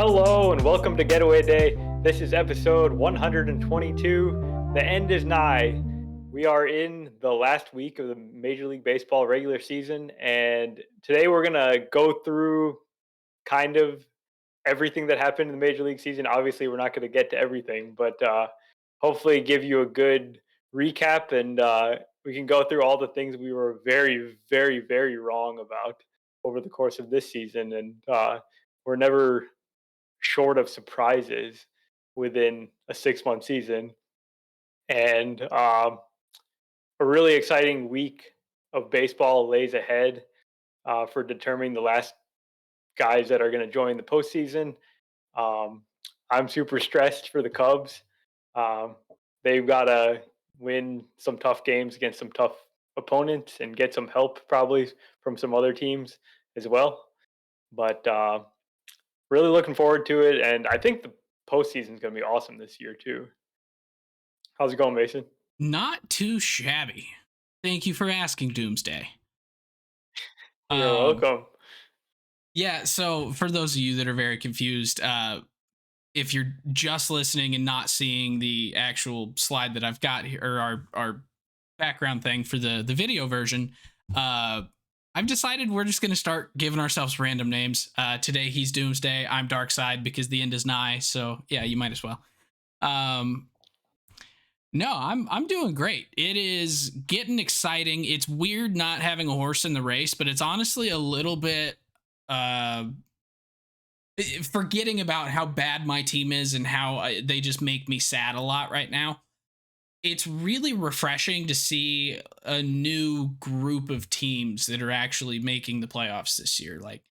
Hello and welcome to Getaway Day. This is episode 122. The end is nigh. We are in the last week of the Major League Baseball regular season, and today we're going to go through kind of everything that happened in the Major League season. Obviously, we're not going to get to everything, but hopefully give you a good recap, and we can go through all the things we were very, very, very wrong about over the course of this season. And we're never short of surprises within a 6 month season. And a really exciting week of baseball lays ahead for determining the last guys that are going to join the postseason. Um, I'm super stressed for the Cubs. Um, they've got to win some tough games against some tough opponents and get some help probably from some other teams as well. But really looking forward to it, and I think the postseason is going to be awesome this year too. How's it going, Mason? Not too shabby. Thank you for asking, Doomsday. You're Um, welcome. yeah, so for those of you that are very confused, if you're just listening and not seeing the actual slide that I've got here, or our background thing for the video version, I've decided we're just going to start giving ourselves random names. Today he's Doomsday, I'm Darkseid because the end is nigh. So yeah, you might as well. No, I'm doing great. It is getting exciting. It's weird not having a horse in the race, but it's honestly a little bit uh forgetting about how bad my team is and how they just make me sad a lot right now. It's really refreshing to see a new group of teams that are actually making the playoffs this year. Like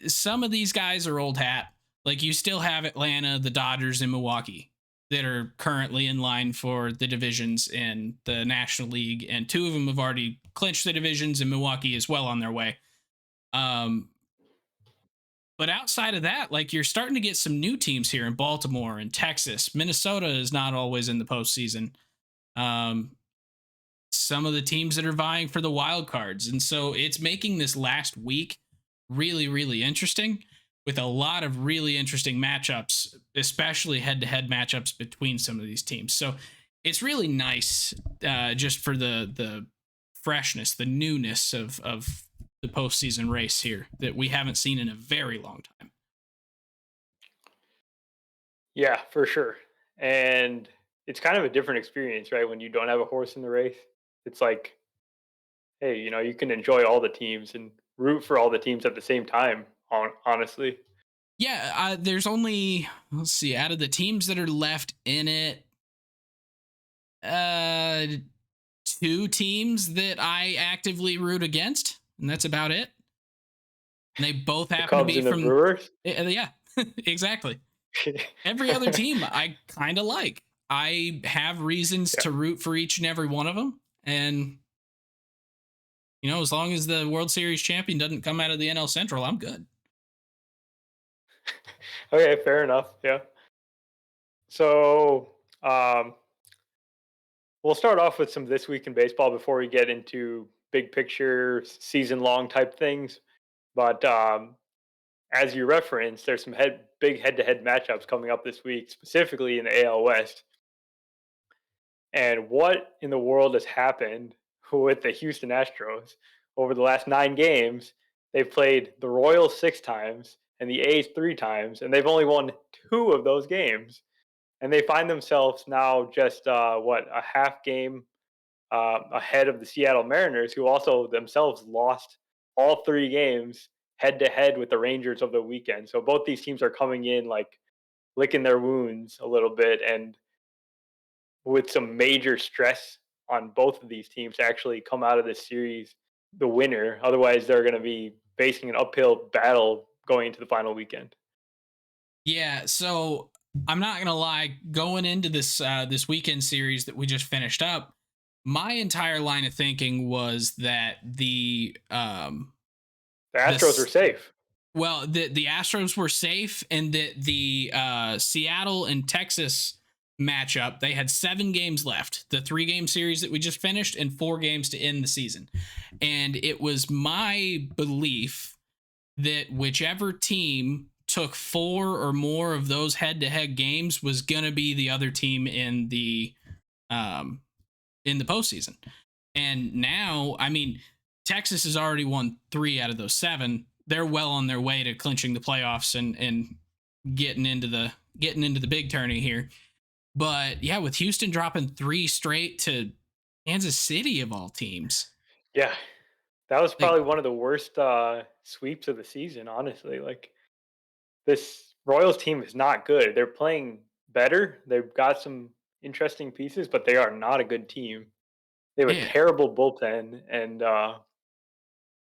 some of these guys are old hat. Like you still have Atlanta, the Dodgers, and Milwaukee that are currently in line for the divisions in the National League, and two of them have already clinched the divisions, and Milwaukee is well on their way. Um, but outside of that, like you're starting to get some new teams here in Baltimore and Texas. Minnesota is not always in the postseason. Um, some of the teams that are vying for the wild cards. And so it's making this last week really, really interesting with a lot of really interesting matchups, especially head to head matchups between some of these teams. So it's really nice just for the freshness, the newness of the postseason race here that we haven't seen in a very long time. Yeah, for sure. And it's kind of a different experience, right? When you don't have a horse in the race, it's like, hey, you can enjoy all the teams and root for all the teams at the same time. Honestly, Yeah, there's only, let's see, out of the teams that are left in it, uh, two teams that I actively root against, and that's about it. And they both the happen to Cubs be and the from, Brewers. yeah, exactly. Every other team I kind of like. I have reasons Yeah. to root for each and every one of them, and as long as the World Series champion doesn't come out of the NL Central, I'm good. Okay, fair enough. Yeah. So we'll start off with some this week in baseball before we get into big picture, season long type things. But as you referenced, there's some big head to head matchups coming up this week, specifically in the AL West. And what in the world has happened with the Houston Astros over the last 9 games? They've played the Royals 6 times and the A's 3 times, and they've only won 2 of those games. And they find themselves now just a half game ahead of the Seattle Mariners, who also themselves lost all 3 games head to head with the Rangers over the weekend. So both these teams are coming in like licking their wounds a little bit, and with some major stress on both of these teams to actually come out of this series the winner. Otherwise, they're going to be facing an uphill battle going into the final weekend. Yeah, so I'm not gonna lie. Going into this weekend series that we just finished up, my entire line of thinking was that The Astros are this safe. well the Astros were safe, and that the Seattle and Texas matchup, they had 7 games left, the 3 game series that we just finished, and 4 games to end the season. And it was my belief that whichever team took 4 or more of those head-to-head games was gonna be the other team um in the postseason. And now, I mean, Texas has already won 3 out of those 7. They're well on their way to clinching the playoffs and getting into the big tourney here. But yeah, with Houston dropping 3 straight to Kansas City of all teams. Yeah, that was Like, probably one of the worst sweeps of the season, honestly. Like this Royals team is not good. They're playing better. They've got some interesting pieces, but they are not a good team. They have a yeah. terrible bullpen, and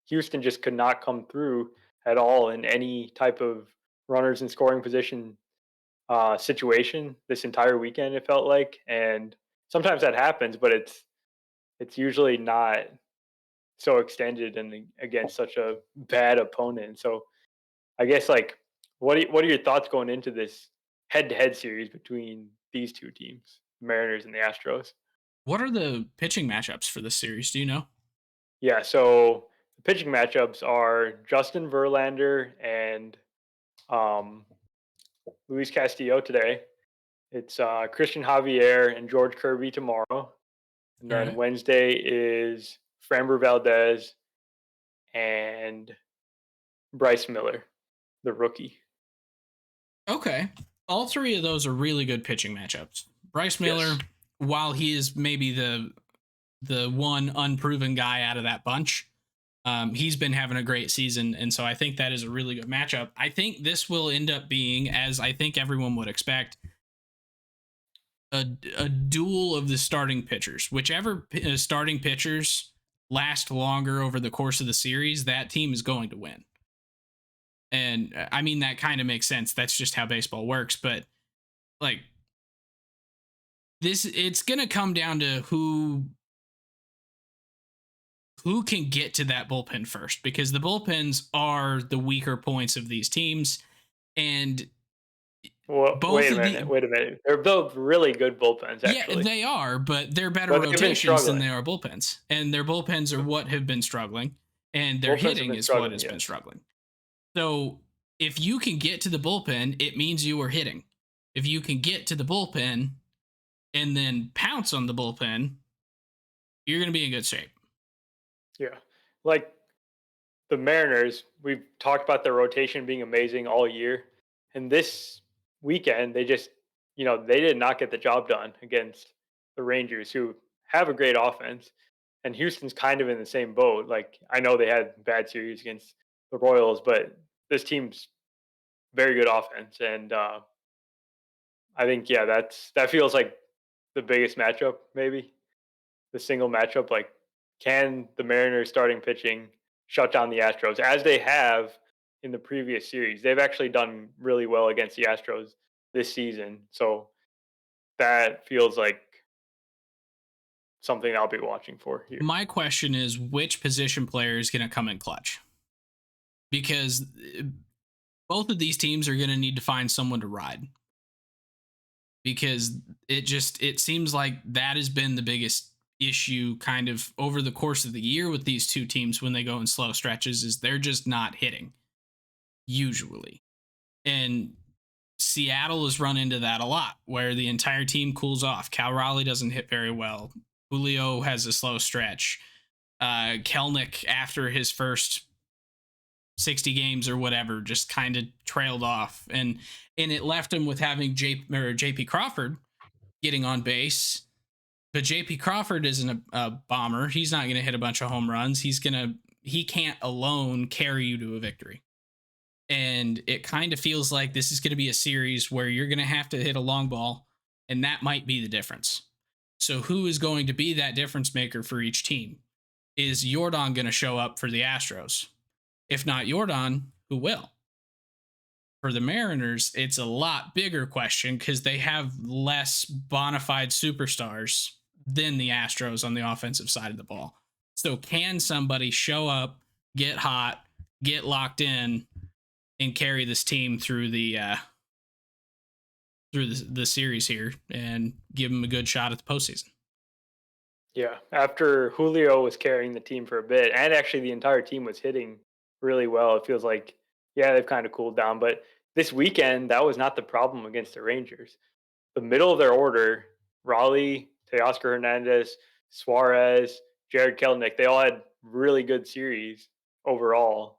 Houston just could not come through at all in any type of runners in scoring position situation this entire weekend. It felt like, and sometimes that happens, but it's usually not so extended and against such a bad opponent. So I guess like what are your thoughts going into this head-to-head series between these two teams, the Mariners and the Astros? What are the pitching matchups for this series? Do you know? Yeah, so the pitching matchups are Justin Verlander and um, Luis Castillo today. It's Christian Javier and George Kirby tomorrow, and All then right. Wednesday is Framber Valdez and Bryce Miller, the rookie. Okay. All 3 of those are really good pitching matchups. Bryce Miller, Yes. while he is maybe the one unproven guy out of that bunch, he's been having a great season, and so I think that is a really good matchup. I think this will end up being, as I think everyone would expect, a duel of the starting pitchers. Whichever starting pitchers last longer over the course of the series, that team is going to win. And I mean that kind of makes sense. That's just how baseball works. But like this, it's gonna come down to who can get to that bullpen first, because the bullpens are the weaker points of these teams, and Well, both wait a of minute. the Wait a minute. They're both really good bullpens, yeah, actually, they are, but they're better but they've been rotations than they struggling. are bullpens. And their bullpens are what have been struggling, and their Bullpens have hitting been is what struggling. has been Yes. struggling. So if you can get to the bullpen, it means you are hitting. If you can get to the bullpen and then pounce on the bullpen, you're going to be in good shape. Yeah. Like the Mariners, we've talked about their rotation being amazing all year, and this weekend they just, they did not get the job done against the Rangers, who have a great offense, and Houston's kind of in the same boat. Like I know they had bad series against the Royals, but this team's very good offense, and I think yeah, that feels like the biggest matchup, maybe the single matchup. Like, can the Mariners starting pitching shut down the Astros as they have in the previous series? They've actually done really well against the Astros this season, so that feels like something I'll be watching for here. My question is, which position player is going to come in clutch? Because both of these teams are going to need to find someone to ride, because it seems like that has been the biggest issue kind of over the course of the year with these two teams when they go in slow stretches, is they're just not hitting usually. And Seattle has run into that a lot, where the entire team cools off. Cal Raleigh doesn't hit very well. Julio has a slow stretch. Kelnick, after his first 60 games or whatever, just kind of trailed off, and it left him with having JP Crawford getting on base. But JP Crawford isn't a bomber. He's not going to hit a bunch of home runs. He can't alone carry you to a victory. And it kind of feels like this is going to be a series where you're going to have to hit a long ball, and that might be the difference. So who is going to be that difference maker for each team? Is Jordan going to show up for the Astros? If not Jordan, who will? For the Mariners, it's a lot bigger question because they have less bona fide superstars than the Astros on the offensive side of the ball. So can somebody show up, get hot, get locked in, and carry this team through the series here and give them a good shot at the postseason? Yeah, after Julio was carrying the team for a bit, and actually the entire team was hitting really well. It feels like, yeah, they've kind of cooled down, but this weekend, that was not the problem against the Rangers. The middle of their order, Raleigh, Teoscar Hernandez, Suarez, Jared Kelenic, they all had really good series overall.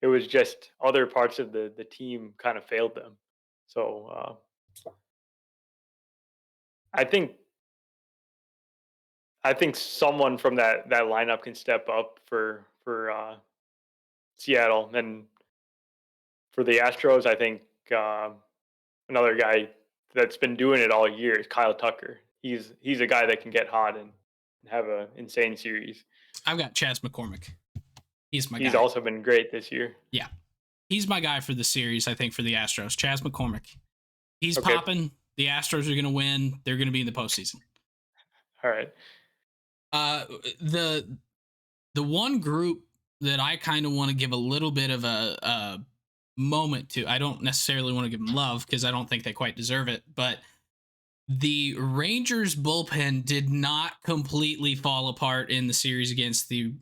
It was just other parts of the team kind of failed them. So I think I think someone from that lineup can step up for Seattle, and for the Astros, I think another guy that's been doing it all year is Kyle Tucker. He's a guy that can get hot and have an insane series. I've got Chas McCormick. He's my He's guy. also been great this year. Yeah. He's my guy for the series, I think, for the Astros. Chas McCormick. He's Okay, popping. The Astros are going to win. They're going to be in the postseason. all right. Uh, the the one group that I kind of want to give a little bit of a moment to, I don't necessarily want to give them love because I don't think they quite deserve it, but the Rangers bullpen did not completely fall apart in the series against the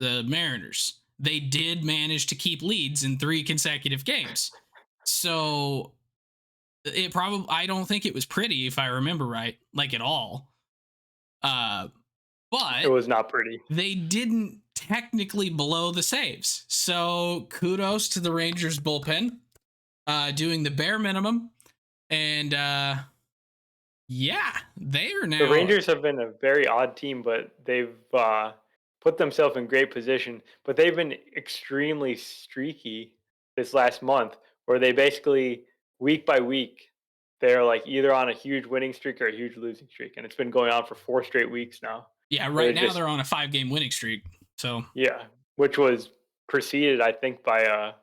Mariners. They did manage to keep leads in 3 consecutive games. So it probably, I don't think it was pretty if I remember right, like at all. Uh It but was not pretty. they didn't technically blow the saves. So kudos to the Rangers bullpen doing the bare minimum. And yeah, they are The now. Rangers have been a very odd team, but they've put themselves in great position. But they've been extremely streaky this last month, where they basically week by week they're like either on a huge winning streak or a huge losing streak, and it's been going on for 4 straight weeks now. Yeah, Where right they're now just they're on a 5-game winning streak. So yeah, which was preceded, I think, by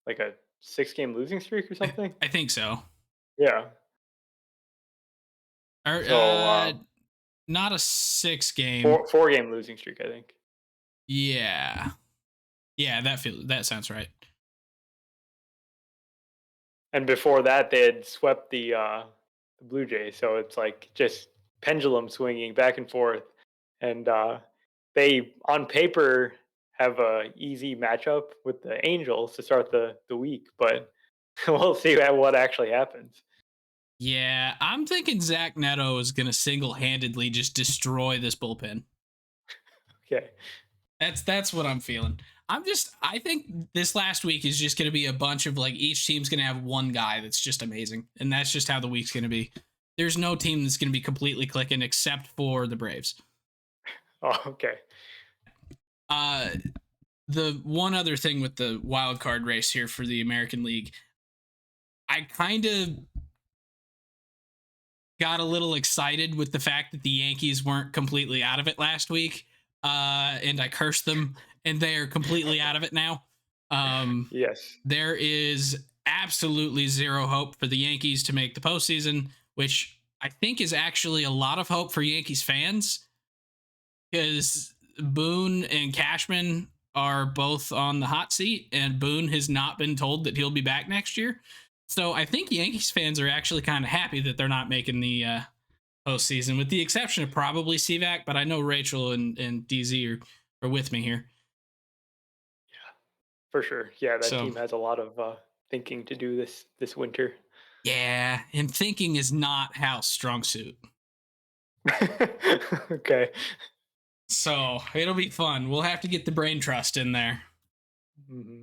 like a 6 game losing streak or something. I think so. Yeah. Or So not a 6 game. four game losing streak, I think. Yeah. Yeah, that sounds right. And before that, they had swept the Blue Jays. So it's like just pendulum swinging back and forth. And they, on paper, have a easy matchup with the Angels to start the week, but we'll see what actually happens. Yeah, I'm thinking Zach Neto is going to single-handedly just destroy this bullpen. Okay. That's what I'm feeling. I think this last week is just going to be a bunch of like each team's going to have one guy that's just amazing, and that's just how the week's going to be. There's no team that's going to be completely clicking except for the Braves. Oh, okay. Uh the one other thing with the wild card race here for the American League, I kind of got a little excited with the fact that the Yankees weren't completely out of it last week. And I cursed them, and they are completely out of it now. Yes. There is absolutely zero hope for the Yankees to make the postseason, which I think is actually a lot of hope for Yankees fans because Boone and Cashman are both on the hot seat, and Boone has not been told that he'll be back next year. So I think Yankees fans are actually kind of happy that they're not making the postseason, with the exception of probably CVAC. But I know Rachel and DZ are with me here. For sure. Yeah, that So team has a lot of thinking to do this winter. yeah, and thinking is not Hal's strong suit. Okay. So it'll be fun. We'll have to get the brain trust in there. Hmm.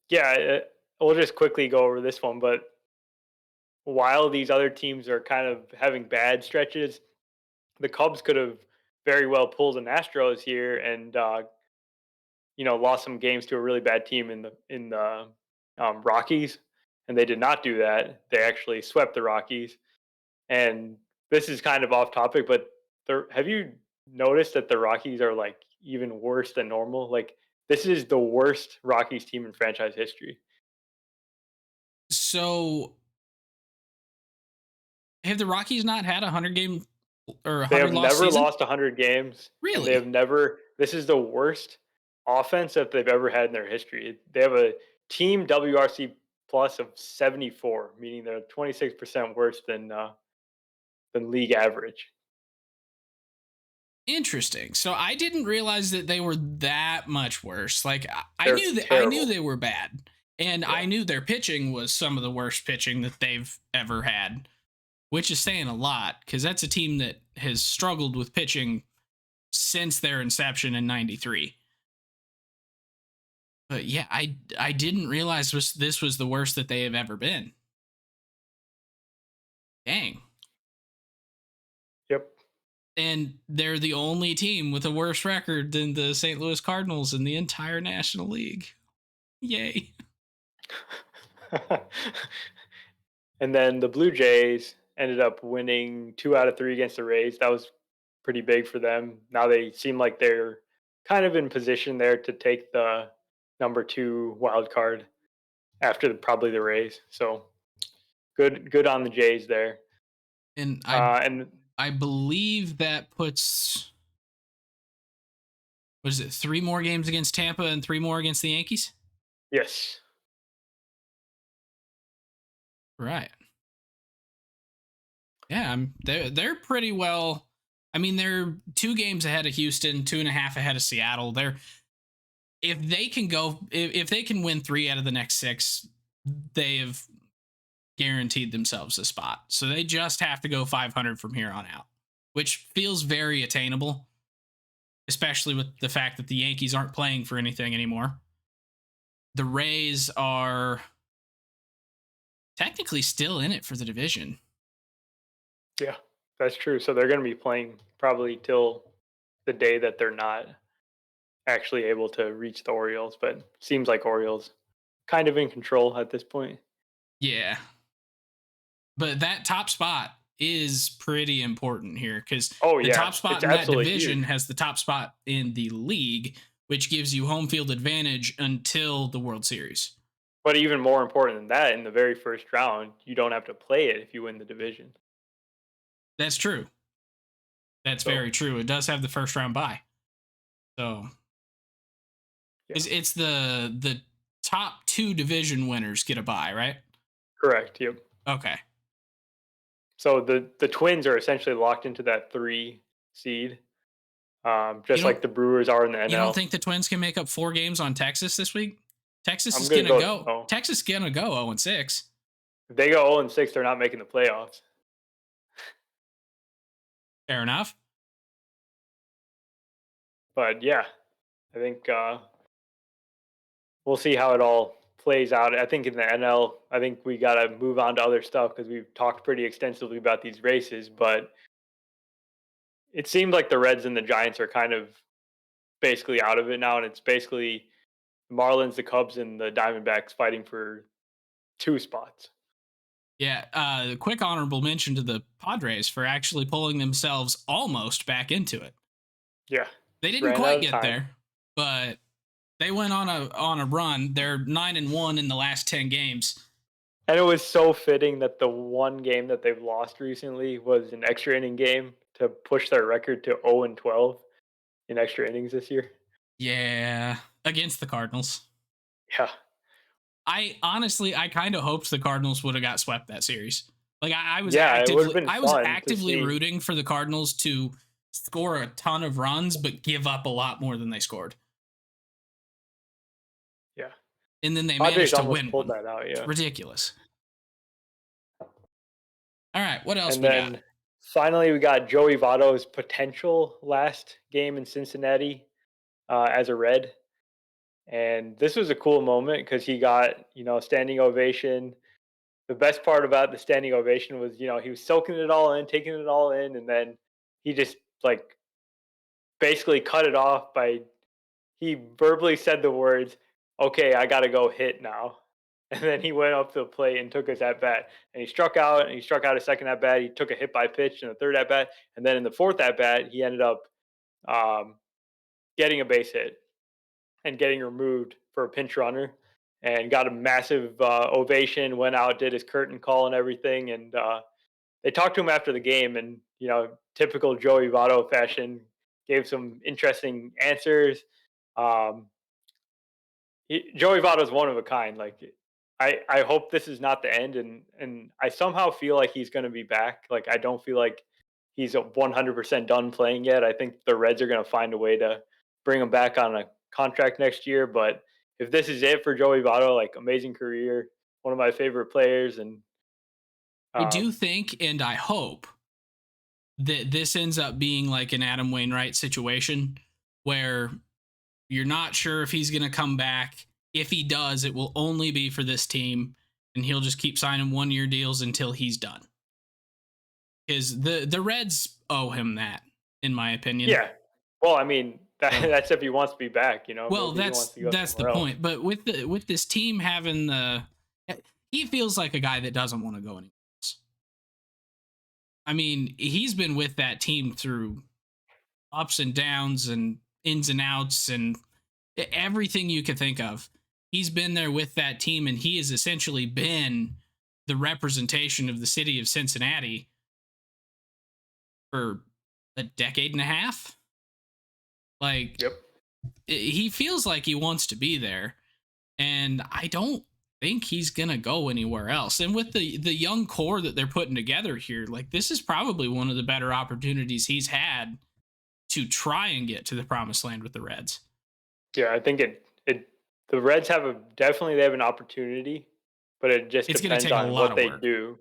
Yeah, we'll just quickly go over this one. But while these other teams are kind of having bad stretches, the Cubs could have very well pulled an Astros here and lost some games to a really bad team in the Rockies, and they did not do that. They actually swept the Rockies. And this is kind of off topic, but have you noticed that the Rockies are like even worse than normal? Like this is the worst Rockies team in franchise history. So have the Rockies not had a 100-game or a They 100 have loss never season? lost 100 games, and they have Really? never. This is the worst offense that they've ever had in their history. They have a team WRC plus of 74, meaning they're 26% worse than league average. Interesting. So I didn't realize that they were that much worse. Like They're I knew terrible. they were bad. And Yeah. I knew their pitching was some of the worst pitching that they've ever had, which is saying a lot because that's a team that has struggled with pitching since their inception in 93. But yeah, I didn't realize this was the worst that they have ever been. Dang. Yep. And they're the only team with a worse record than the St. Louis Cardinals in the entire National League. Yay. And then the Blue Jays ended up winning 2 out of 3 against the Rays. That was pretty big for them. Now they seem like they're kind of in position there to take the number 2 wild card after probably the Rays. So good on the Jays there. And And I believe that puts, what is it, 3 more games against Tampa and 3 more against the Yankees? yes, Right. Yeah, they're pretty well. I mean, they're 2 games ahead of Houston, 2.5 ahead of Seattle. They're if they can win 3 out of the next 6, they have guaranteed themselves a spot. So they just have to go 500 from here on out, which feels very attainable, especially with the fact that the Yankees aren't playing for anything anymore. The Rays are technically still in it for the division. yeah, that's true. So they're going to be playing probably till the day that they're not actually able to reach the Orioles, but seems like Orioles kind of in control at this point. Yeah. But that top spot is pretty important here because Oh the yeah, top spot it's in that absolutely division huge. has the top spot in the league, which gives you home field advantage until the World Series. But even more important than that, in the very first round, you don't have to play it if you win the division. That's true. That's So very true. It does have the first round bye. So yeah, it's the top 2 division winners get a bye, right? correct. Yep. Okay. So the Twins are essentially locked into that 3 seed, You just don't like the Brewers are in the you don't NL. think the Twins can make up 4 games on Texas this week? Texas I'm is gonna gonna go go. no. Texas is gonna go 0-6. If they go 0-6, they're not making the playoffs. Fair enough. But yeah, I think we'll see how it all plays out. I think in the NL, I think we got to move on to other stuff because we've talked pretty extensively about these races. But it seemed like the Reds and the Giants are kind of basically out of it now, and it's basically the Marlins, the Cubs, and the Diamondbacks fighting for 2 spots. Yeah, quick honorable mention to the Padres for actually pulling themselves almost back into it. Yeah, They just didn't ran out quite of get time. there, but they went on a run. They're 9-1 in the last 10 games. And it was so fitting that the one game that they've lost recently was an extra inning game to push their record to 0-12 in extra innings this year. Yeah, against the Cardinals. Yeah. I kind of hoped the Cardinals would have got swept that series. Like Yeah, it would have been I was fun to actively see. rooting for the Cardinals to score a ton of runs, but give up a lot more than they scored. Yeah. And then they Padres managed to almost win pulled one. that out, It's yeah. ridiculous. All right, what else And we got? then finally, we got Joey Votto's potential last game in Cincinnati as a Red. And this was a cool moment because he got, standing ovation. The best part about the standing ovation was, he was soaking it all in, taking it all in, and then he just like basically cut it off by he verbally said the words, "Okay, I got to go hit now." And then he went up to the plate and took his at bat, and he struck out. And he struck out a second at bat. He took a hit by pitch in the third at bat, and then in the fourth at bat, he ended up um, getting a base hit and getting removed for a pinch runner, and got a massive ovation. Went out, did his curtain call and everything, and they talked to him after the game, and typical Joey Votto fashion, gave some interesting answers. Um, Joey Votto is one of a kind. Like, I hope this is not the end, and I somehow feel like he's going to be back. Like, I don't feel like he's 100% done playing yet. I think the Reds are going to find a way to bring him back on a contract next year. But if this is it for Joey Votto, like amazing career, one of my favorite players, and I do um, think, and I hope that this ends up being like an Adam Wainwright situation where you're not sure if he's going to come back. If he does, it will only be for this team, and he'll just keep signing 1-year deals until he's done. Because the Reds owe him that, in my opinion. yeah. Well, I mean, So, that's if he wants to be back. well, Maybe he wants to go that's the somewhere else. point. But with this team having he feels like a guy that doesn't want to go anywhere else. I mean, he's been with that team through ups and downs and ins and outs and everything you could think of. He's been there with that team, and he has essentially been the representation of the city of Cincinnati for a decade and a half. Like, Yep. he feels like he wants to be there, and I don't think he's gonna go anywhere else. And with the young core that they're putting together here, like, this is probably one of the better opportunities he's had to try and get to the promised land with the Reds. Yeah, I think it the Reds definitely they have an opportunity, but it just It's gonna depends take a on lot what of they work. do.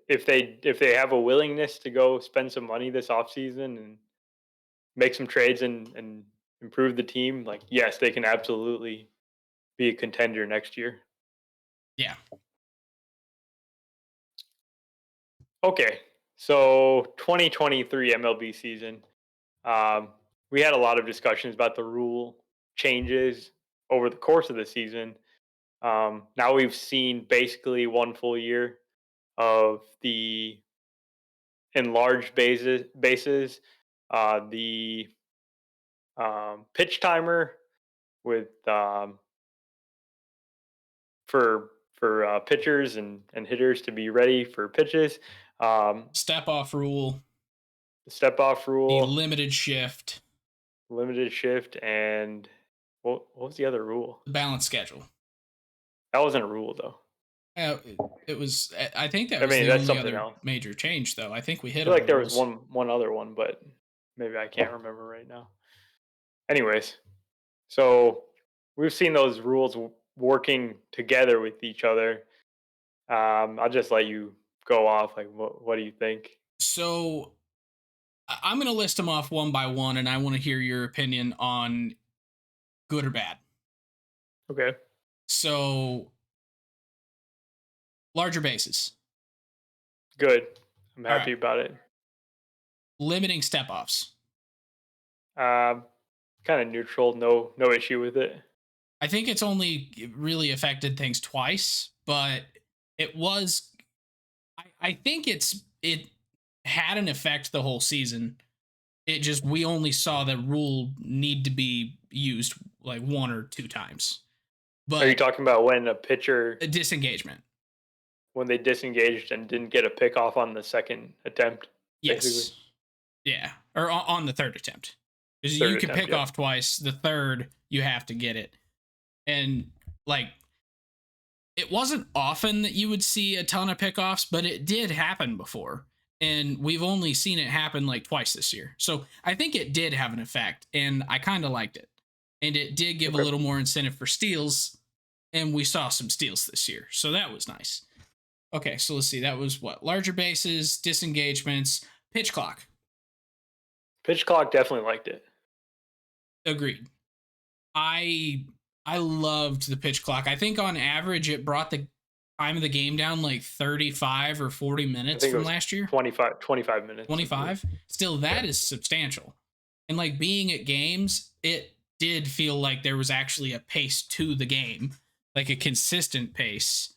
If they have a willingness to go spend some money this offseason and make some trades and improve the team, like yes, they can absolutely be a contender next year. Yeah. Okay, so 2023 MLB season. Um, we had a lot of discussions about the rule changes over the course of the season. Now we've seen basically one full year of the enlarged bases, the pitch timer with for pitchers and hitters to be ready for pitches, Step off rule, the step off the rule, limited shift, limited shift, and what was the other rule? the balance schedule. That wasn't a rule though. It was. I think that I was mean, the that's only something other else. major change, though. I think we I hit feel all like the there was rules. one other one, but maybe I can't remember right now. Anyways, so we've seen those rules working together with each other. I'll just let you go off. Like, what do you think? So I'm going to list them off one by one, and I want to hear your opinion on good or bad. Okay, So larger bases. good. I'm All right. happy about it. Limiting step offs. Um, Kind of neutral. No issue with it. I think it's only really affected things twice, but it was. I think it had an effect the whole season. It just we only saw the rule need to be used like 1 or 2 times. Are you But talking about when a pitcher a disengagement. when they disengaged and didn't get a pick off on the second attempt, basically Yes. Yeah. Or on the third attempt. Because you third can attempt? pick Yep. off twice. The third, you have to get it. And like it wasn't often that you would see a ton of pickoffs, but it did happen before. And we've only seen it happen like twice this year. So I think it did have an effect, and I kind of liked it. And it did give a Okay. little more incentive for steals, and we saw some steals this year. So that was nice. Okay, so let's see. That was what? Larger bases, disengagements, pitch clock. Pitch clock definitely liked it. Agreed. I I loved the pitch clock. I think on average it brought the time of the game down like 35 or 40 I minutes think it from was last year. 25 minutes, I believe. 25. Still, that Yep. is substantial. And like being at games, it did feel like there was actually a pace to the game, like a consistent pace.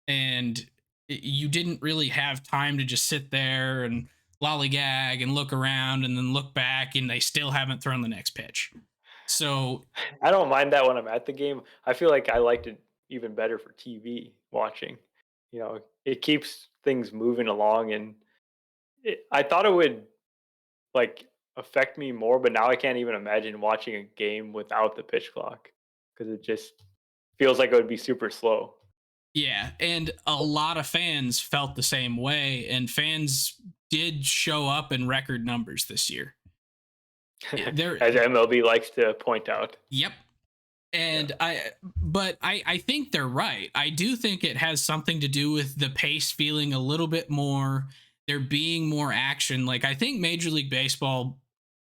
And you didn't really have time to just sit there and lollygag and look around and then look back and they still haven't thrown the next pitch. So I don't mind that when I'm at the game. I feel like I liked it even better for TV watching. It keeps things moving along, and I thought it would like affect me more, but now I can't even imagine watching a game without the pitch clock because it just feels like it would be super slow. yeah, and a lot of fans felt the same way, and fans did show up in record numbers this year. There, as MLB likes to point out. yep. Yeah. And I think they're right. I do think it has something to do with the pace feeling a little bit more, there being more action. Like, I think Major League Baseball,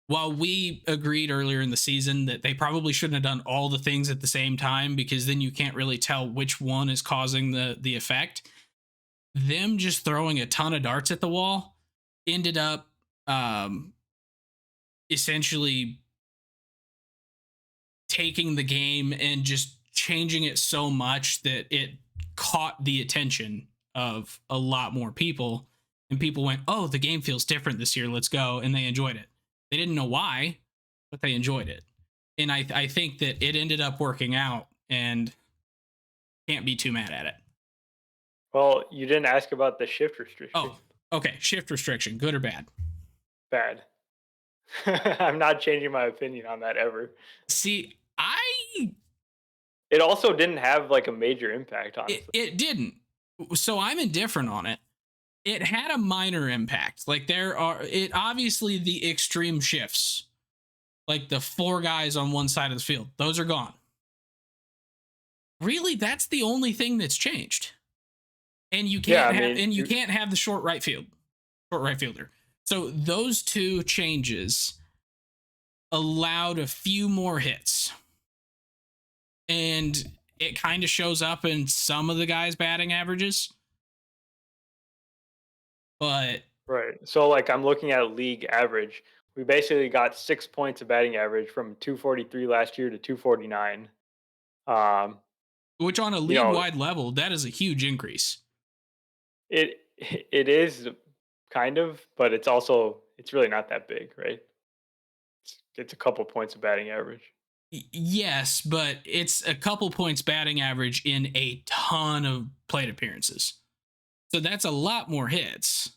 while we agreed earlier in the season that they probably shouldn't have done all the things at the same time because then you can't really tell which one is causing the effect, them just throwing a ton of darts at the wall ended up um essentially taking the game and just changing it so much that it caught the attention of a lot more people, and people went, "Oh, the game feels different this year, let's go," and they enjoyed it. They didn't know why, but they enjoyed it. And I think that it ended up working out, and can't be too mad at it. Well, you didn't ask about the shift restriction. Oh, okay, shift restriction, good or bad? Bad. I'm not changing my opinion on that ever. See, I It also didn't have like a major impact, honestly. it didn't. So I'm indifferent on it. It had a minor impact. Like, there are, it obviously, the extreme shifts, like the four guys on one side of the field, those are gone. Really, that's the only thing that's changed. And you Yeah, can't I have mean, and you can't have the short right fielder. So those two changes allowed a few more hits. And it kind of shows up in some of the guys' batting averages. But right. So like I'm looking at league average. We basically got 6 points of batting average from 243 last year to 249. Um, which, on a you league know, wide level, that is a huge increase. it is kind of, but it's really not that big, right? It's a couple points of batting average. Yes, but it's a couple points batting average in a ton of plate appearances. So that's a lot more hits.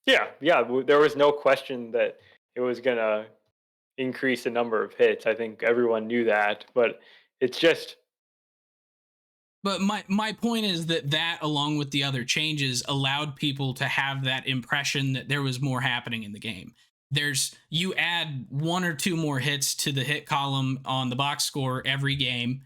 Yeah, yeah. There was no question that it was gonna increase the number of hits. I think everyone knew that, but it's just But my point is that along with the other changes allowed people to have that impression that there was more happening in the game. You add one or two more hits to the hit column on the box score every game,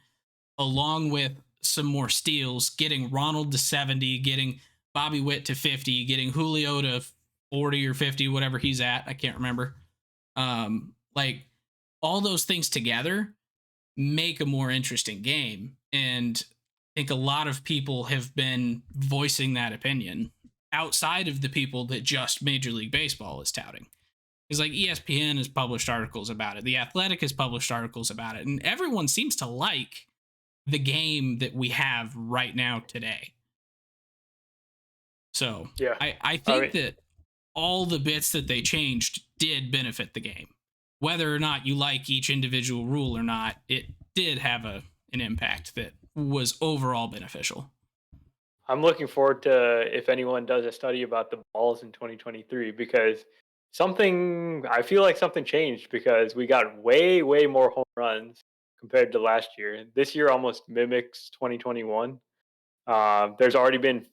along with some more steals, getting Ronald to 70, getting Bobby Witt to 50, getting Julio to 40 or 50, whatever he's at. I can't remember. Like, all those things together make a more interesting game. And I think a lot of people have been voicing that opinion outside of the people that just Major League Baseball is touting. Because, like, ESPN has published articles about it, The Athletic has published articles about it, and everyone seems to like the game that we have right now today. So yeah. I I think mean, that all the bits that they changed did benefit the game. Whether or not you like each individual rule or not, it did have an impact that was overall beneficial. I'm looking forward to if anyone does a study about the balls in 2023 because I feel like something changed because we got way more home runs compared to last year. This year almost mimics 2021. There's already been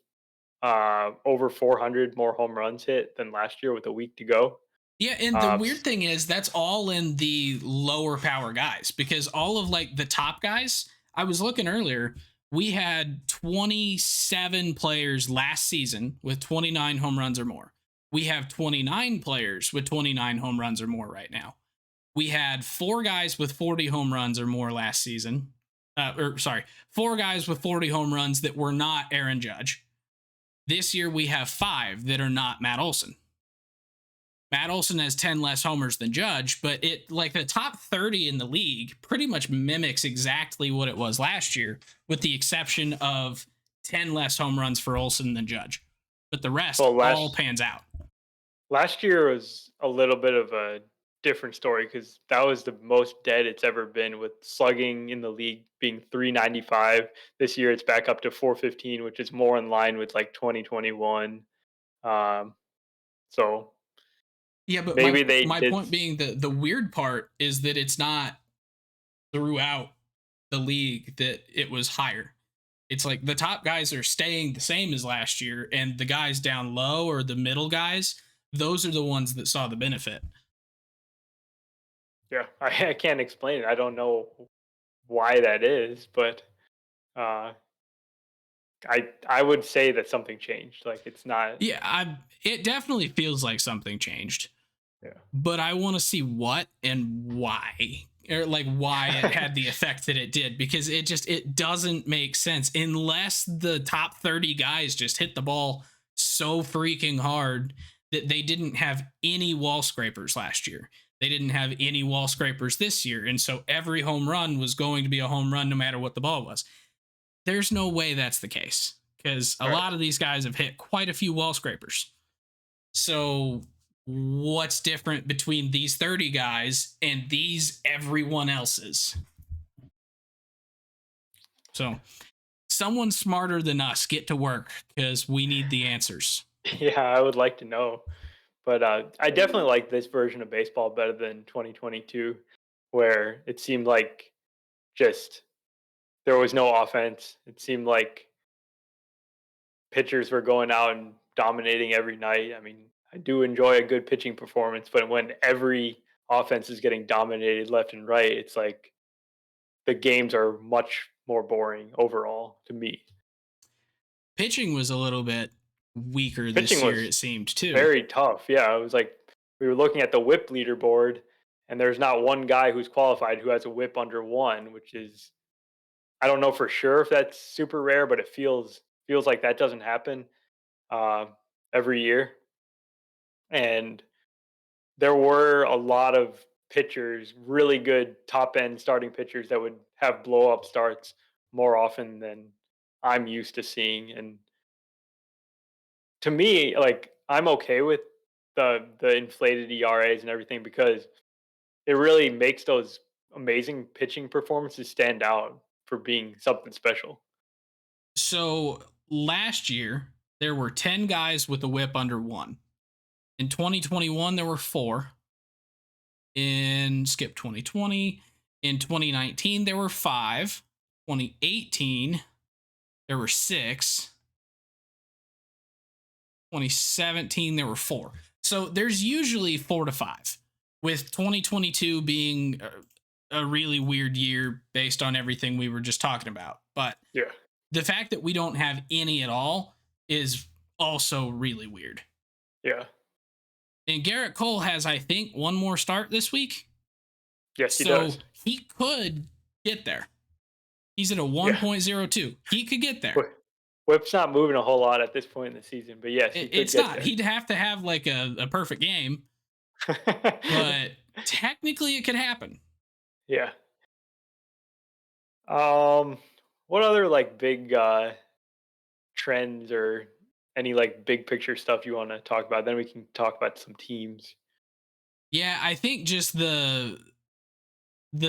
over 400 more home runs hit than last year with a week to go. Yeah, and the Uh, weird thing is that's all in the lower power guys, because all of, like, the top guys, I was looking earlier, we had 27 players last season with 29 home runs or more. We have 29 players with 29 home runs or more right now. We had four guys with 40 home runs or more last season. Four guys with 40 home runs that were not Aaron Judge. This year we have five that are not Matt Olson. Matt Olson has 10 less homers than Judge, but it, like, the top 30 in the league pretty much mimics exactly what it was last year, with the exception of 10 less home runs for Olson than Judge. But the rest well, all last pans out. last year was a little bit of a different story because that was the most dead it's ever been with slugging in the league being 395. This year it's back up to 415, which is more in line with like 2021. Um, so Yeah, but maybe they my did. point being, the weird part is that it's not throughout the league that it was higher. It's like the top guys are staying the same as last year, and the guys down low, or the middle guys, those are the ones that saw the benefit. Yeah, I can't explain it. I don't know why that is, but uh, I would say that something changed. Like it's not. Yeah, it definitely feels like something changed, Yeah. but I want to see what and why, or like why it had the effect that it did, because it doesn't make sense unless the top 30 guys just hit the ball so freaking hard that they didn't have any wall scrapers last year. They didn't have any wall scrapers this year, and so every home run was going to be a home run no matter what the ball was. There's no way that's the case, because a Right. lot of these guys have hit quite a few wall scrapers. So what's different between these 30 guys and these everyone else's? So someone smarter than us get to work, because we need the answers. Yeah, I would like to know. But I definitely like this version of baseball better than 2022, where it seemed like just there was no offense. It seemed like pitchers were going out and dominating every night. I mean, I do enjoy a good pitching performance, but when every offense is getting dominated left and right, it's like the games are much more boring overall to me. Pitching was a little bit weaker Pitching this year, was it seemed too. very tough. Yeah, it was like we were looking at the whip leaderboard, and there's not one guy who's qualified who has a whip under one, which is I don't know for sure if that's super rare, but it feels like that doesn't happen uh, every year. And there were a lot of pitchers, really good top end starting pitchers that would have blow up starts more often than I'm used to seeing. And to me, like I'm okay with the inflated ERAs and everything because it really makes those amazing pitching performances stand out for being something special. So last year, there were 10 guys with a whip under one. In 2021, there were four. In skip 2020. In 2019, there were five. 2018, there were six. 2017, there were four. So there's usually 4 to 5, with 2022 being a really weird year based on everything we were just talking about. But Yeah. the fact that we don't have any at all is also really weird. Yeah. And Garrett Cole has, I think, one more start this week. Yes, he does. So he could get there. He's at a Yeah. 1.02. He could get there. Whip's not moving a whole lot at this point in the season, but yes, he could It's get not. there. He'd have to have like a perfect game, but technically it could happen. Yeah. Um, what other like big trends or any like big picture stuff you want to talk about? Then we can talk about some teams. Yeah, I think just the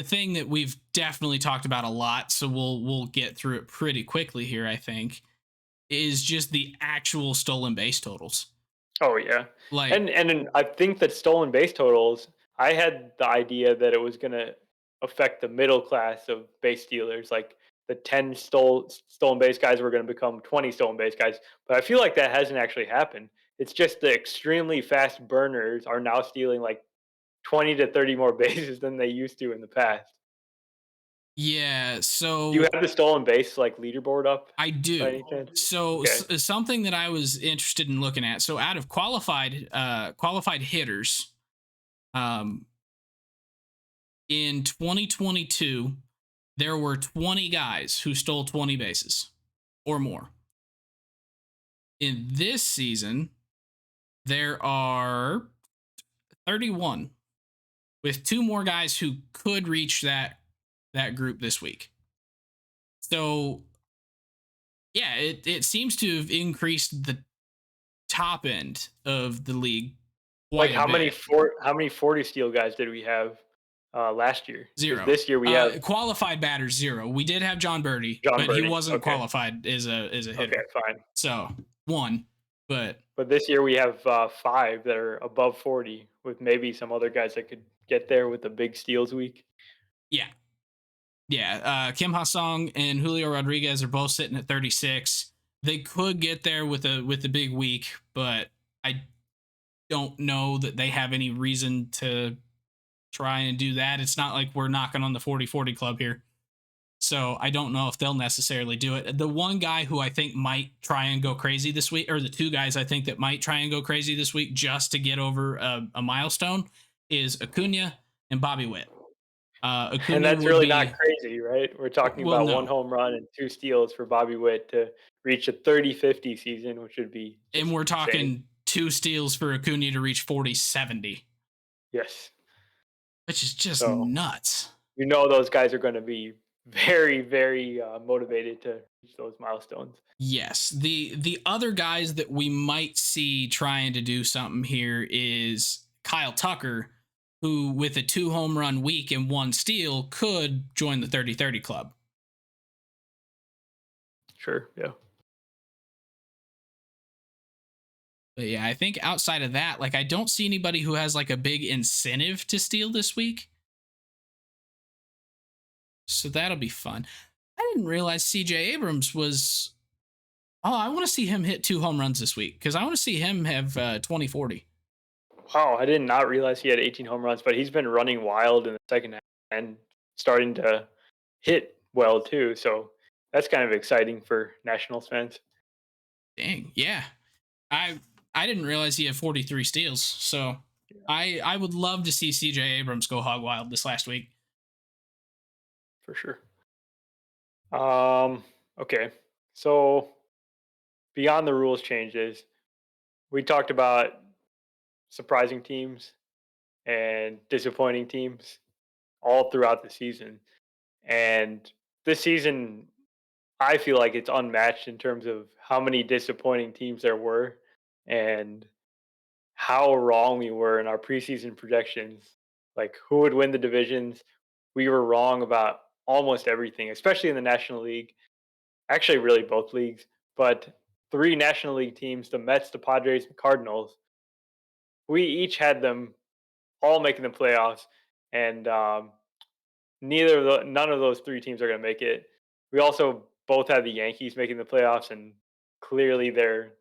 thing that we've definitely talked about a lot, so we'll get through it pretty quickly here, I think, is just the actual stolen base totals. Oh yeah, Like, I think that stolen base totals. I had the idea that it was gonna affect the middle class of base stealers, like the 10 stolen base guys were gonna become 20 stolen base guys. But I feel like that hasn't actually happened. It's just the extremely fast burners are now stealing like 20 to 30 more bases than they used to in the past. yeah, Do you so have the stolen base like leaderboard up I by do. any chance? So Okay. something that I was interested in looking at. So out of qualified hitters, um, in 2022, there were 20 guys who stole 20 bases or more. In this season, there are 31, with two more guys who could reach that group this week. So yeah, it seems to have increased the top end of the league Like quite a bit. how many 40 steal guys did we have last year? Because Zero. this year we have Qualified batters, zero. We did have John Birdie, John but he Birdie. wasn't Okay. qualified as a Okay, hitter. fine. So one, but But this year we have five that are above 40, with maybe some other guys that could get there with the big steals week. yeah, yeah. Kim Ha-sung and Julio Rodriguez are both sitting at 36. They could get there with a big week, but I don't know that they have any reason to try and do that. It's not like we're knocking on the 40-40 club here. So I don't know if they'll necessarily do it. The one guy who I think might try and go crazy this week, or the two guys I think that might try and go crazy this week just to get over a milestone, is Acuna and Bobby Witt. And Acuna that's would really not be, crazy, right? We're talking well, about one no. home run and two steals for Bobby Witt to reach a 30-50 season, which would be And just we're insane. talking two steals for Acuna to reach 40-70, Yes. which is just So nuts. those guys are going to be very, very motivated to reach those milestones. Yes. The other guys that we might see trying to do something here is Kyle Tucker, who with a 2 home run week and 1 steal could join the 30-30 club. Sure. Yeah. But yeah, I think outside of that, like I don't see anybody who has like a big incentive to steal this week. So that'll be fun. I didn't realize CJ Abrams was. Oh, I want to see him hit 2 home runs this week because I want to see him have 20-40. Wow, I did not realize he had 18 home runs, but he's been running wild in the second half and starting to hit well too. So that's kind of exciting for Nationals fans. Dang, yeah. I I didn't realize he had 43 steals. So Yeah, I would love to see CJ Abrams go hog wild this last week. for sure. Okay. So beyond the rules changes, we talked about surprising teams and disappointing teams all throughout the season. And this season, I feel like it's unmatched in terms of how many disappointing teams there were and how wrong we were in our preseason projections. Like who would win the divisions? We were wrong about almost everything, especially in the National League. Actually, really both leagues, but three National League teams, the Mets, the Padres, and Cardinals, we each had them all making the playoffs, and none of those three teams are going to make it. We also both had the Yankees making the playoffs, and clearly they're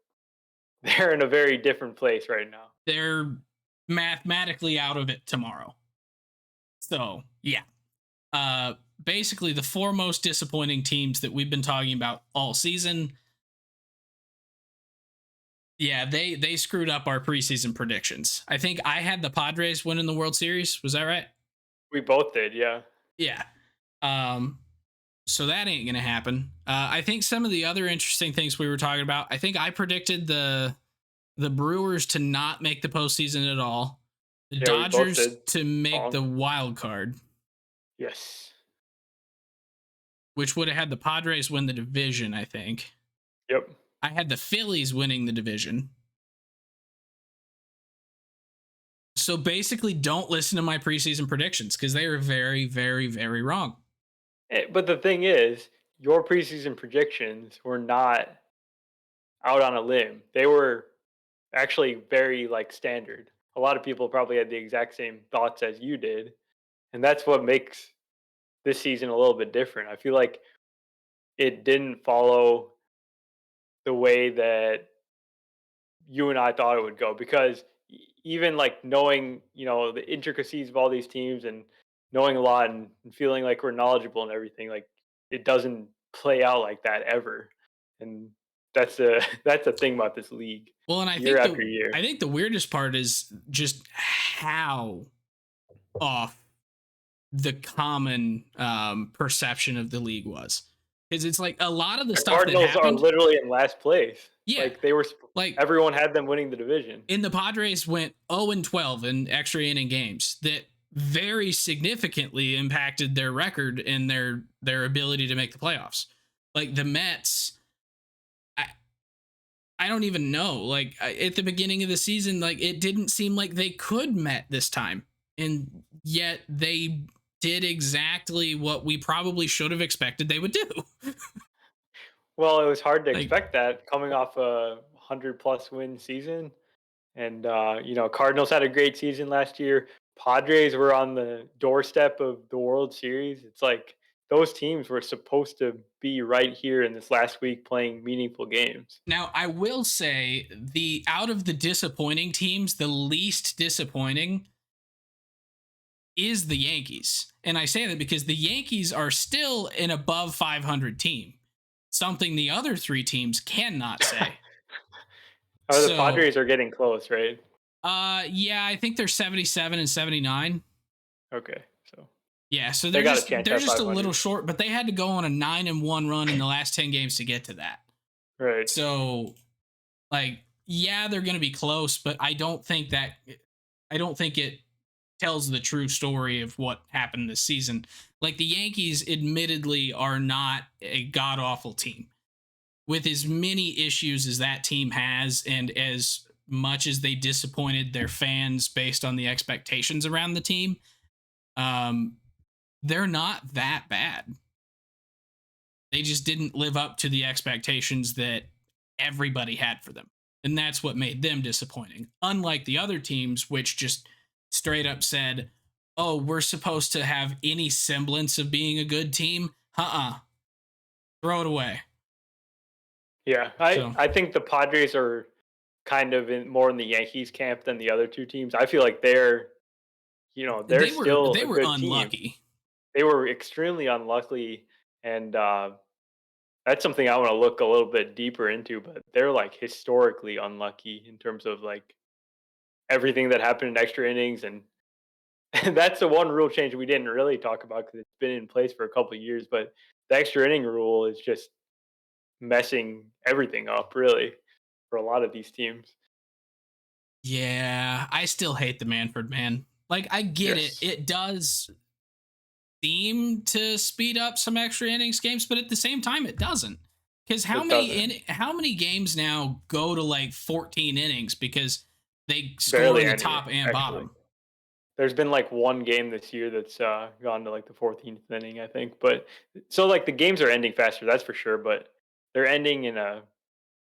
in a very different place right now. They're mathematically out of it tomorrow. So yeah. Uh Basically the four most disappointing teams that we've been talking about all season. Yeah, they screwed up our preseason predictions. I think I had the Padres winning the World Series. Was that right? We both did, yeah. Yeah. Um, so that ain't gonna happen. I think some of the other interesting things we were talking about. I think I predicted the Brewers to not make the postseason at all. The Yeah, we both Dodgers did. to make Wrong. the wild card, Yes. which would have had the Padres win the division. I think Yep. I had the Phillies winning the division. So basically, don't listen to my preseason predictions because they are very, very, very wrong. But the thing is, your preseason predictions were not out on a limb. They were actually very like standard. A lot of people probably had the exact same thoughts as you did, and that's what makes this season a little bit different. I feel like it didn't follow the way that you and I thought it would go because even like knowing, the intricacies of all these teams and knowing a lot and feeling like we're knowledgeable and everything, like it doesn't play out like that ever. And that's the that's the thing about this league Well, and year after year. I think the weirdest part is just how off the common perception of the league was. Because it's like a lot of the The stuff that Cardinals are happened. literally in last place. Yeah, Like they were like everyone had them winning the division. in the Padres went 0-12 in extra inning games that very significantly impacted their record and their ability to make the playoffs. Like the Mets, I, I don't even know. Like at the beginning of the season, like it didn't seem like they could Met this time, and yet they did exactly what we probably should have expected they would do. Well, it was hard to Like expect that coming off a 100+ win season. And Cardinals had a great season last year. Padres were on the doorstep of the World Series. It's like those teams were supposed to be right here in this last week playing meaningful games. Now, I will say the out of the disappointing teams, the least disappointing is the Yankees. And I say that because the Yankees are still an above 500 team, something the other three teams cannot say. The So, Padres are getting close, right? yeah, I think they're 77 and 79. Okay, so Yeah, so they they're got a just chance they're at just a little 500. short, but they had to go on a 9-1 run in the last 10 games to get to that. Right. So, like, yeah, they're going to be close, but I don't think it tells the true story of what happened this season. Like, the Yankees admittedly are not a god awful team. With as many issues as that team has and as much as they disappointed their fans based on the expectations around the team, um they're not that bad. They just didn't live up to the expectations that everybody had for them. And that's what made them disappointing. Unlike the other teams, which just straight up said, oh, we're supposed to have any semblance of being a good team. Throw it away. Yeah, So I think the Padres are kind of more in the Yankees camp than the other two teams. I feel like they're still they a were good team. unlucky. They were extremely unlucky, and that's something I want to look a little bit deeper into. But they're like historically unlucky in terms of like everything that happened in extra innings, and that's the one rule change we didn't really talk about because it's been in place for a couple of years. But the extra inning rule is just messing everything up, really, for a lot of these teams. Yeah, I still hate the Manfred man. Like, I get it. Yes, It does seem to speed up some extra innings games, but at the same time, it doesn't. Because it doesn't. how many games now go to like 14 innings because they score in Barely the any, top and actually. bottom? There's been like one game this year that's gone to like the 14th inning, I think. But so like the games are ending faster, that's for sure. But they're ending in a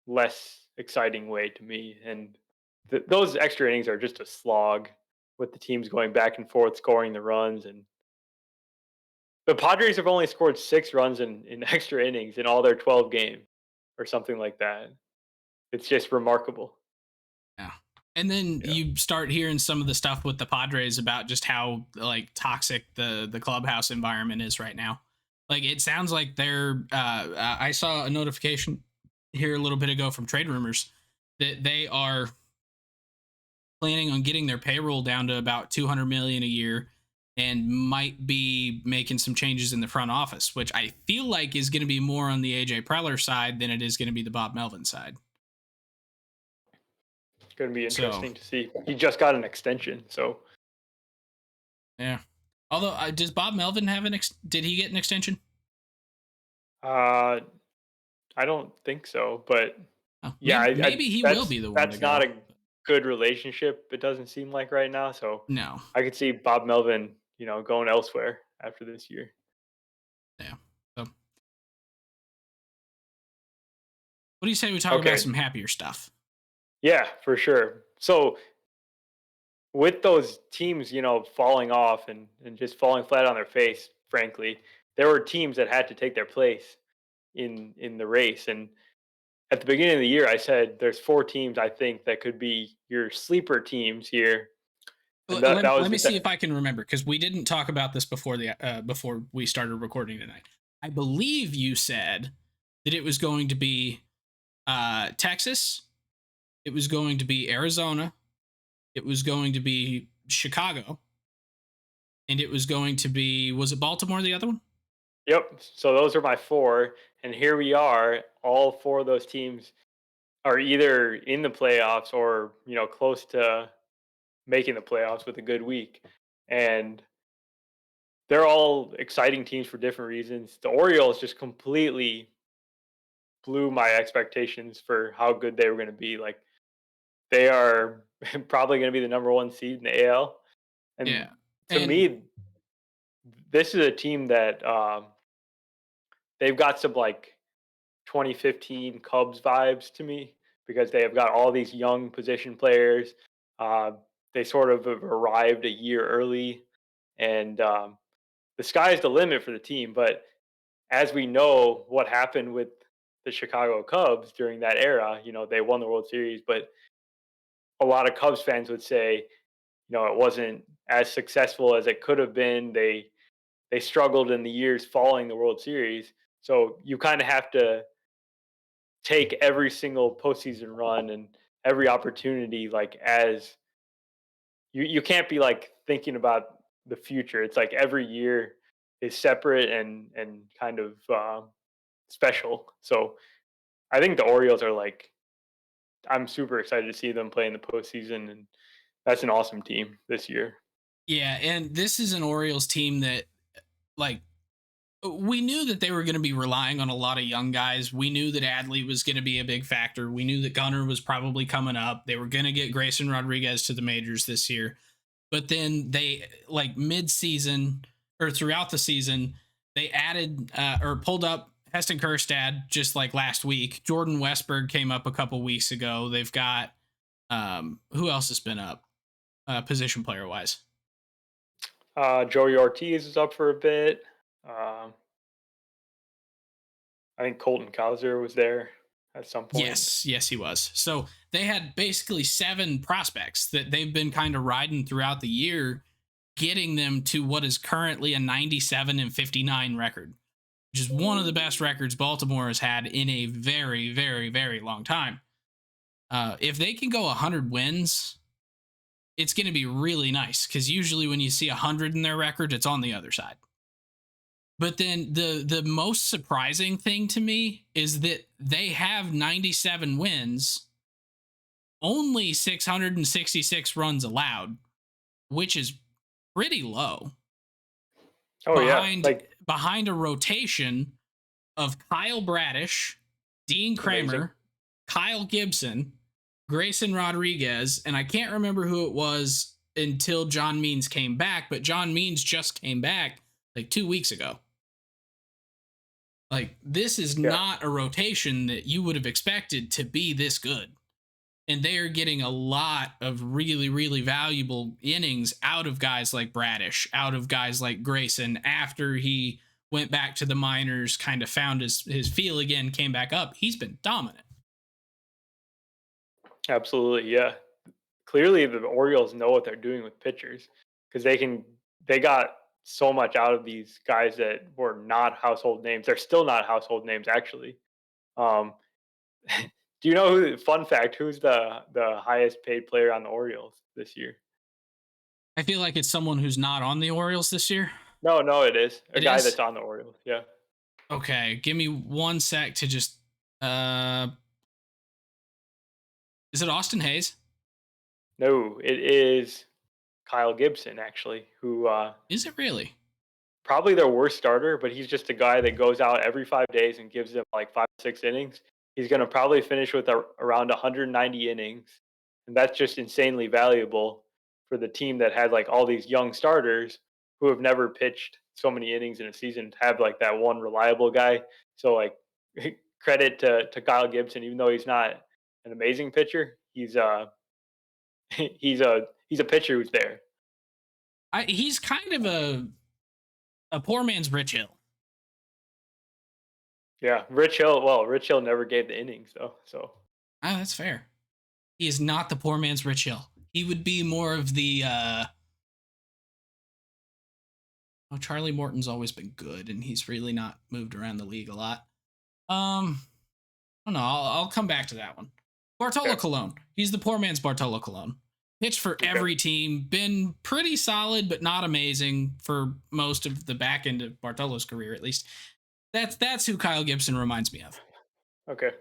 less exciting way to me. And those extra innings are just a slog with the teams going back and forth, scoring the runs. And the Padres have only scored 6 runs in extra innings in all their 12 games or something like that. It's just remarkable. Yeah. And then Yeah. you start hearing some of the stuff with the Padres about just how like toxic the clubhouse environment is right now. Like, it sounds like I saw a notification here a little bit ago from Trade Rumors that they are planning on getting their payroll down to about 200 million a year and might be making some changes in the front office, which I feel like is going to be more on the AJ Preller side than it is going to be the Bob Melvin side. It's going to be So, interesting to see. He just got an extension, so yeah. Although, does Bob Melvin have did he get an extension? uh, I don't think so. But Oh, yeah, maybe he will be the one to that's not go. a good relationship. It doesn't seem like right now. So No. I could see Bob Melvin, going elsewhere after this year. Yeah. So, what do you say we talk about Okay, some happier stuff? yeah, for sure. So with those teams, falling off and just falling flat on their face, frankly, there were teams that had to take their place in the race. And at the beginning of the year, I said there's 4 teams I think that could be your sleeper teams here, and that was Let me the see if I can remember, because we didn't talk about this before we started recording tonight. I believe you said that it was going to be Texas, it was going to be Arizona, it was going to be Chicago, and it was going to be, was it Baltimore, the other one? Yep. So those are my 4, and here we are. All 4 of those teams are either in the playoffs or close to making the playoffs with a good week, and they're all exciting teams for different reasons. The Orioles just completely blew my expectations for how good they were going to be. Like they are probably going to be the number 1 seed in the AL, and Yeah. to And me, this is a team that they've got some like 2015 Cubs vibes to me because they have got all these young position players. Uh, they sort of have arrived a year early, and the sky is the limit for the team. But as we know, what happened with the Chicago Cubs during that era, they won the World Series, but a lot of Cubs fans would say, it wasn't as successful as it could have been. They struggled in the years following the World Series. So you kind of have to take every single postseason run and every opportunity like as you can't be like thinking about the future. It's like every year is separate and kind of special. So I think the Orioles are like I'm super excited to see them play in the postseason, and that's an awesome team this year. Yeah, and this is an Orioles team that like we knew that they were going to be relying on a lot of young guys. We knew that Adley was going to be a big factor. We knew that Gunnar was probably coming up. They were going to get Grayson Rodriguez to the majors this year. But then they like mid-season or throughout the season, they added or pulled up Heston Kjerstad just like last week. Jordan Westberg came up a couple weeks ago. They've got who else has been up position player wise? Joey Ortiz is up for a bit. Um, I think Colton Cowser was there at some point. Yes, he was. So they had basically 7 prospects that they've been kind of riding throughout the year, getting them to what is currently a 97-59 record, which is one of the best records Baltimore has had in a very, very, very long time. If they can go 100 wins, it's going to be really nice because usually when you see 100 in their record, it's on the other side. But then the most surprising thing to me is that they have 97 wins, only 666 runs allowed, which is pretty low. Oh yeah, Behind like behind a rotation of Kyle Bradish, Dean amazing. Kramer, Kyle Gibson, Grayson Rodriguez, and I can't remember who it was until John Means came back, but John Means just came back like 2 weeks ago. Like, this is Yeah, not a rotation that you would have expected to be this good. And they are getting a lot of really, really valuable innings out of guys like Bradish, out of guys like Grayson after he went back to the minors, kind of found his feel again, came back up. He's been dominant. absolutely. Yeah, clearly the Orioles know what they're doing with pitchers because they got so much out of these guys that were not household names. They're still not household names actually. Um, do you know who? Fun fact: who's the highest paid player on the Orioles this year? I feel like it's someone who's not on the Orioles this year. No, no, it is a It guy is? that's on the Orioles. Yeah. Okay, give me 1 sec to just uh is it Austin Hayes? No, it is Kyle Gibson actually, who Is it really? probably their worst starter, but he's just a guy that goes out every 5 days and gives them like 5 6 innings. He's going to probably finish with around 190 innings, and that's just insanely valuable for the team that had like all these young starters who have never pitched so many innings in a season to have like that one reliable guy. So like credit to Kyle Gibson, even though he's not an amazing pitcher, he's a pitcher who's there. He's kind of a poor man's Rich Hill. Yeah, Rich Hill. Well, Rich Hill never gave the innings though, so Oh, that's fair. He is not the poor man's Rich Hill. He would be more of the oh, Charlie Morton's always been good and he's really not moved around the league a lot. I don't know. I'll come back to that one. Bartolo okay, Colon. He's the poor man's Bartolo Colon. Pitched for okay. every team, been pretty solid, but not amazing for most of the back end of Bartolo's career, at least. That's who Kyle Gibson reminds me of. Okay.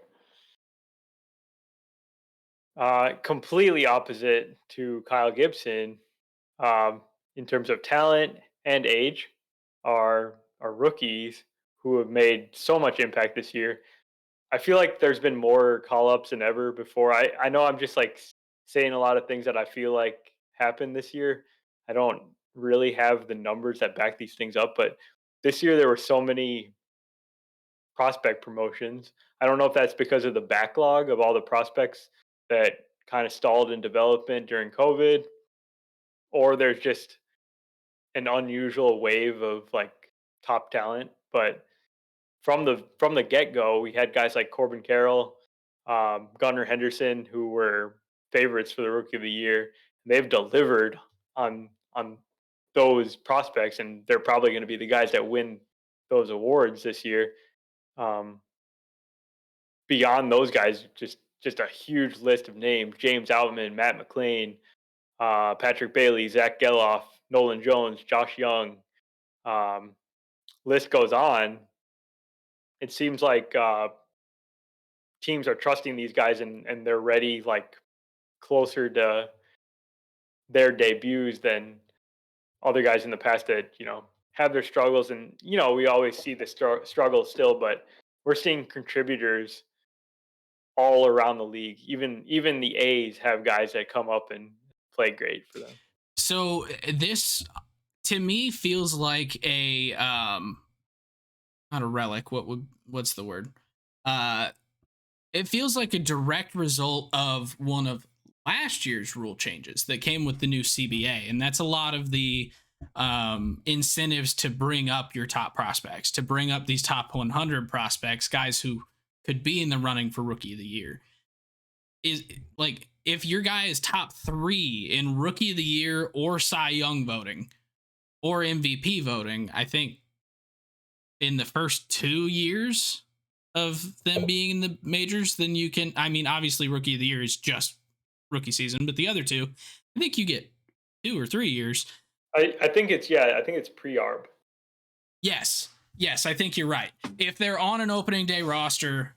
Completely opposite to Kyle Gibson in terms of talent and age are rookies who have made so much impact this year. I feel like there's been more call ups than ever before. I know I'm just like saying a lot of things that I feel like happened this year. I don't really have the numbers that back these things up, but this year there were so many prospect promotions. I don't know if that's because of the backlog of all the prospects that kind of stalled in development during COVID, or there's just an unusual wave of like top talent, but from the get go, we had guys like Corbin Carroll, Gunnar Henderson, who were favorites for the Rookie of the Year. They've delivered on those prospects, and they're probably going to be the guys that win those awards this year. Um, Beyond those guys, just a huge list of names: James Outman, Matt McLean, Patrick Bailey, Zach Geloff, Nolan Jones, Josh Young. Um, List goes on. It seems like teams are trusting these guys, and they're ready like closer to their debuts than other guys in the past that have their struggles. And we always see the struggles still, but we're seeing contributors all around the league. Even the A's have guys that come up and play great for them. So this to me feels like a not a relic. What's the word? Uh it feels like a direct result of one of last year's rule changes that came with the new CBA, and that's a lot of the incentives to bring up your top prospects, to bring up these top 100 prospects, guys who could be in the running for Rookie of the Year. Is like if your guy is top 3 in Rookie of the Year or Cy Young voting or MVP voting, I think in the first 2 years of them being in the majors, then you can. I mean, obviously, Rookie of the Year is just rookie season, but the other two, I think you get 2 or 3 years. I think it's yeah. I think it's pre-arb. Yes, yes, I think you're right. If they're on an opening day roster,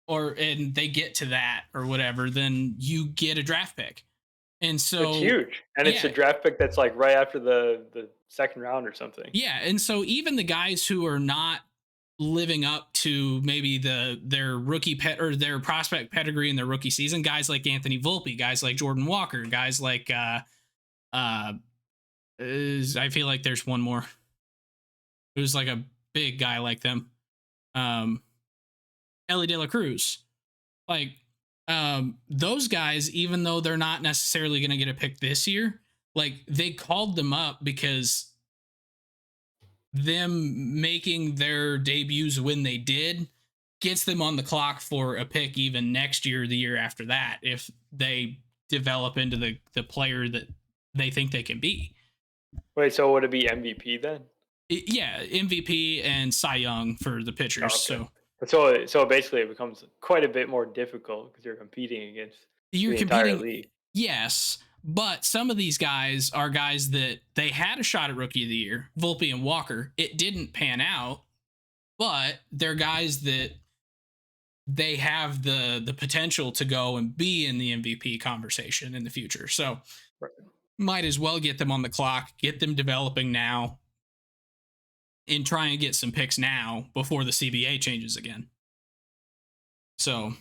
or and they get to that or whatever, then you get a draft pick. And It's so, huge, and it's a yeah, draft pick that's like right after the second round or something. yeah, and so even the guys who are not living up to maybe their rookie pet or their prospect pedigree in their rookie season, guys like Anthony Volpe, guys like Jordan Walker, guys like uh I feel like there's one more who's like a big guy like them. Um Ellie De La Cruz. Like those guys, even though they're not necessarily gonna get a pick this year, like they called them up because them making their debuts when they did gets them on the clock for a pick even next year or the year after that if they develop into the player that they think they can be. Wait, so would it be MVP then? Yeah, MVP and Cy Young for the Oh, pitchers. okay. So So basically, it becomes quite a bit more difficult because you're competing against you're the entire competing, league. yes, but some of these guys are guys that they had a shot at Rookie of the Year, Volpe and Walker. It didn't pan out, but they're guys that they have the potential to go and be in the MVP conversation in the future. So Right. might as well get them on the clock, get them developing now, and try and get some picks now before the CBA changes again. So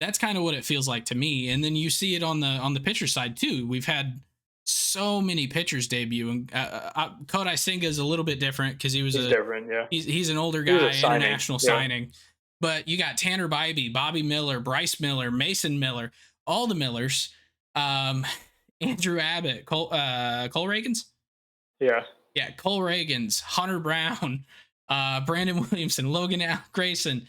that's kind of what it feels like to me. And then you see it on the pitcher side too. We've had so many pitchers debut, and Kodai Senga is a little bit different because He's different, yeah. he's an older He was a guy, signing, international yeah. signing. But you got Tanner Bybee, Bobby Miller, Bryce Miller, Mason Miller, all the Millers, um, Andrew Abbott, Cole Reagans, Yeah. yeah, Cole Reagans, Hunter Brown, Brandon Williamson, Logan Grayson,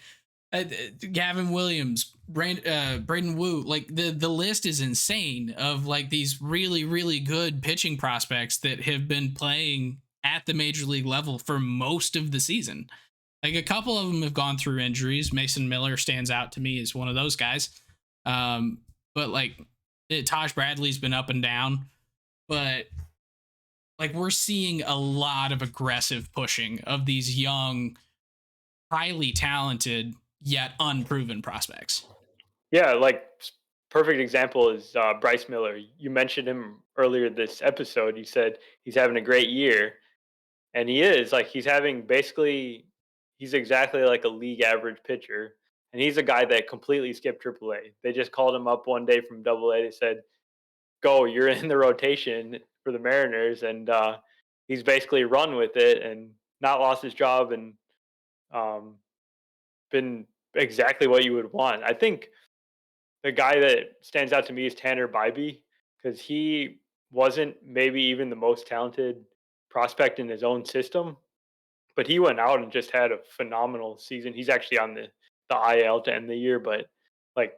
Gavin Williams, Braden Wu. Like the list is insane of like these really really good pitching prospects that have been playing at the major league level for most of the season. Like a couple of them have gone through injuries. Mason Miller stands out to me as one of those guys. But like Taj Bradley's been up and down. But like we're seeing a lot of aggressive pushing of these young, highly talented yet unproven prospects. Yeah, like perfect example is Bryce Miller. You mentioned him earlier this episode. You said he's having a great year, and he is. Like he's exactly like a league average pitcher, and he's a guy that completely skipped AAA. They just called him up one day from AA. They said, "Go, you're in the rotation for the Mariners," and he's basically run with it and not lost his job and um, been exactly what you would want. I think the guy that stands out to me is Tanner Bybee because he wasn't maybe even the most talented prospect in his own system, but he went out and just had a phenomenal season. He's actually on the IL to end the year, but like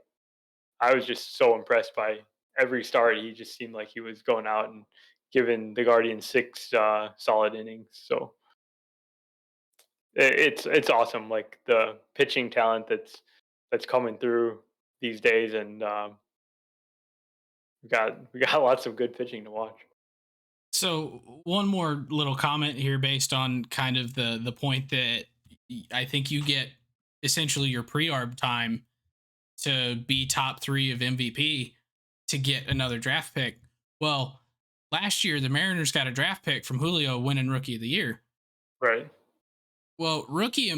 I was just so impressed by every start. He just seemed like he was going out and giving the Guardians six solid innings. So it's awesome, like the pitching talent that's coming through these days, and we got lots of good pitching to watch. So one more little comment here based on kind of the point that I think you get essentially your pre-arb time to be top 3 of MVP to get another draft pick. Well, last year the Mariners got a draft pick from Julio winning rookie of the year. Right. Well, rookie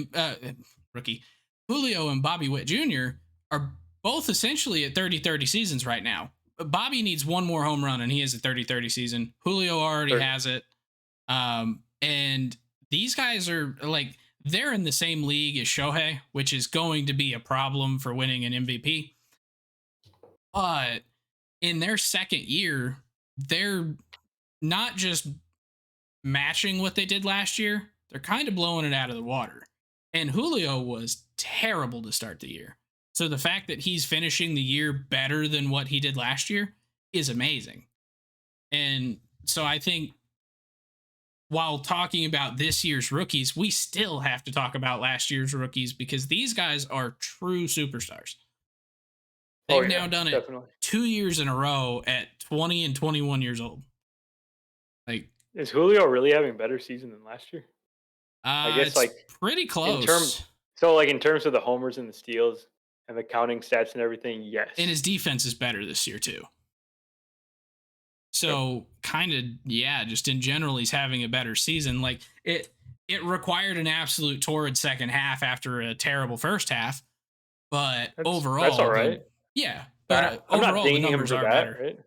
Julio and Bobby Witt Jr. are both essentially at 30-30 seasons right now. Bobby needs one more home run and he has a 30-30 season. Julio already Sure. has it. And these guys are like, they're in the same league as Shohei, which is going to be a problem for winning an MVP. But in their second year, they're not just matching what they did last year, they're kind of blowing it out of the water. And Julio was terrible to start the year. So the fact that he's finishing the year better than what he did last year is amazing. And so I think while talking about this year's rookies, we still have to talk about last year's rookies because these guys are true superstars. Oh They've now yeah, done it definitely. 2 years in a row at 20 and 21 years old. Like, Is Julio really having a better season than last year? I guess it's like pretty in term close. so like in terms of the homers and the steals and the counting stats and everything, And yes. his defense is better this year, too. Yep. So kind of, yeah, just in general, he's having a better season. Like it required an absolute torrid second half after a terrible first half, but That's all overall, right. I'm not overall the dinging him numbers for are that, better. right?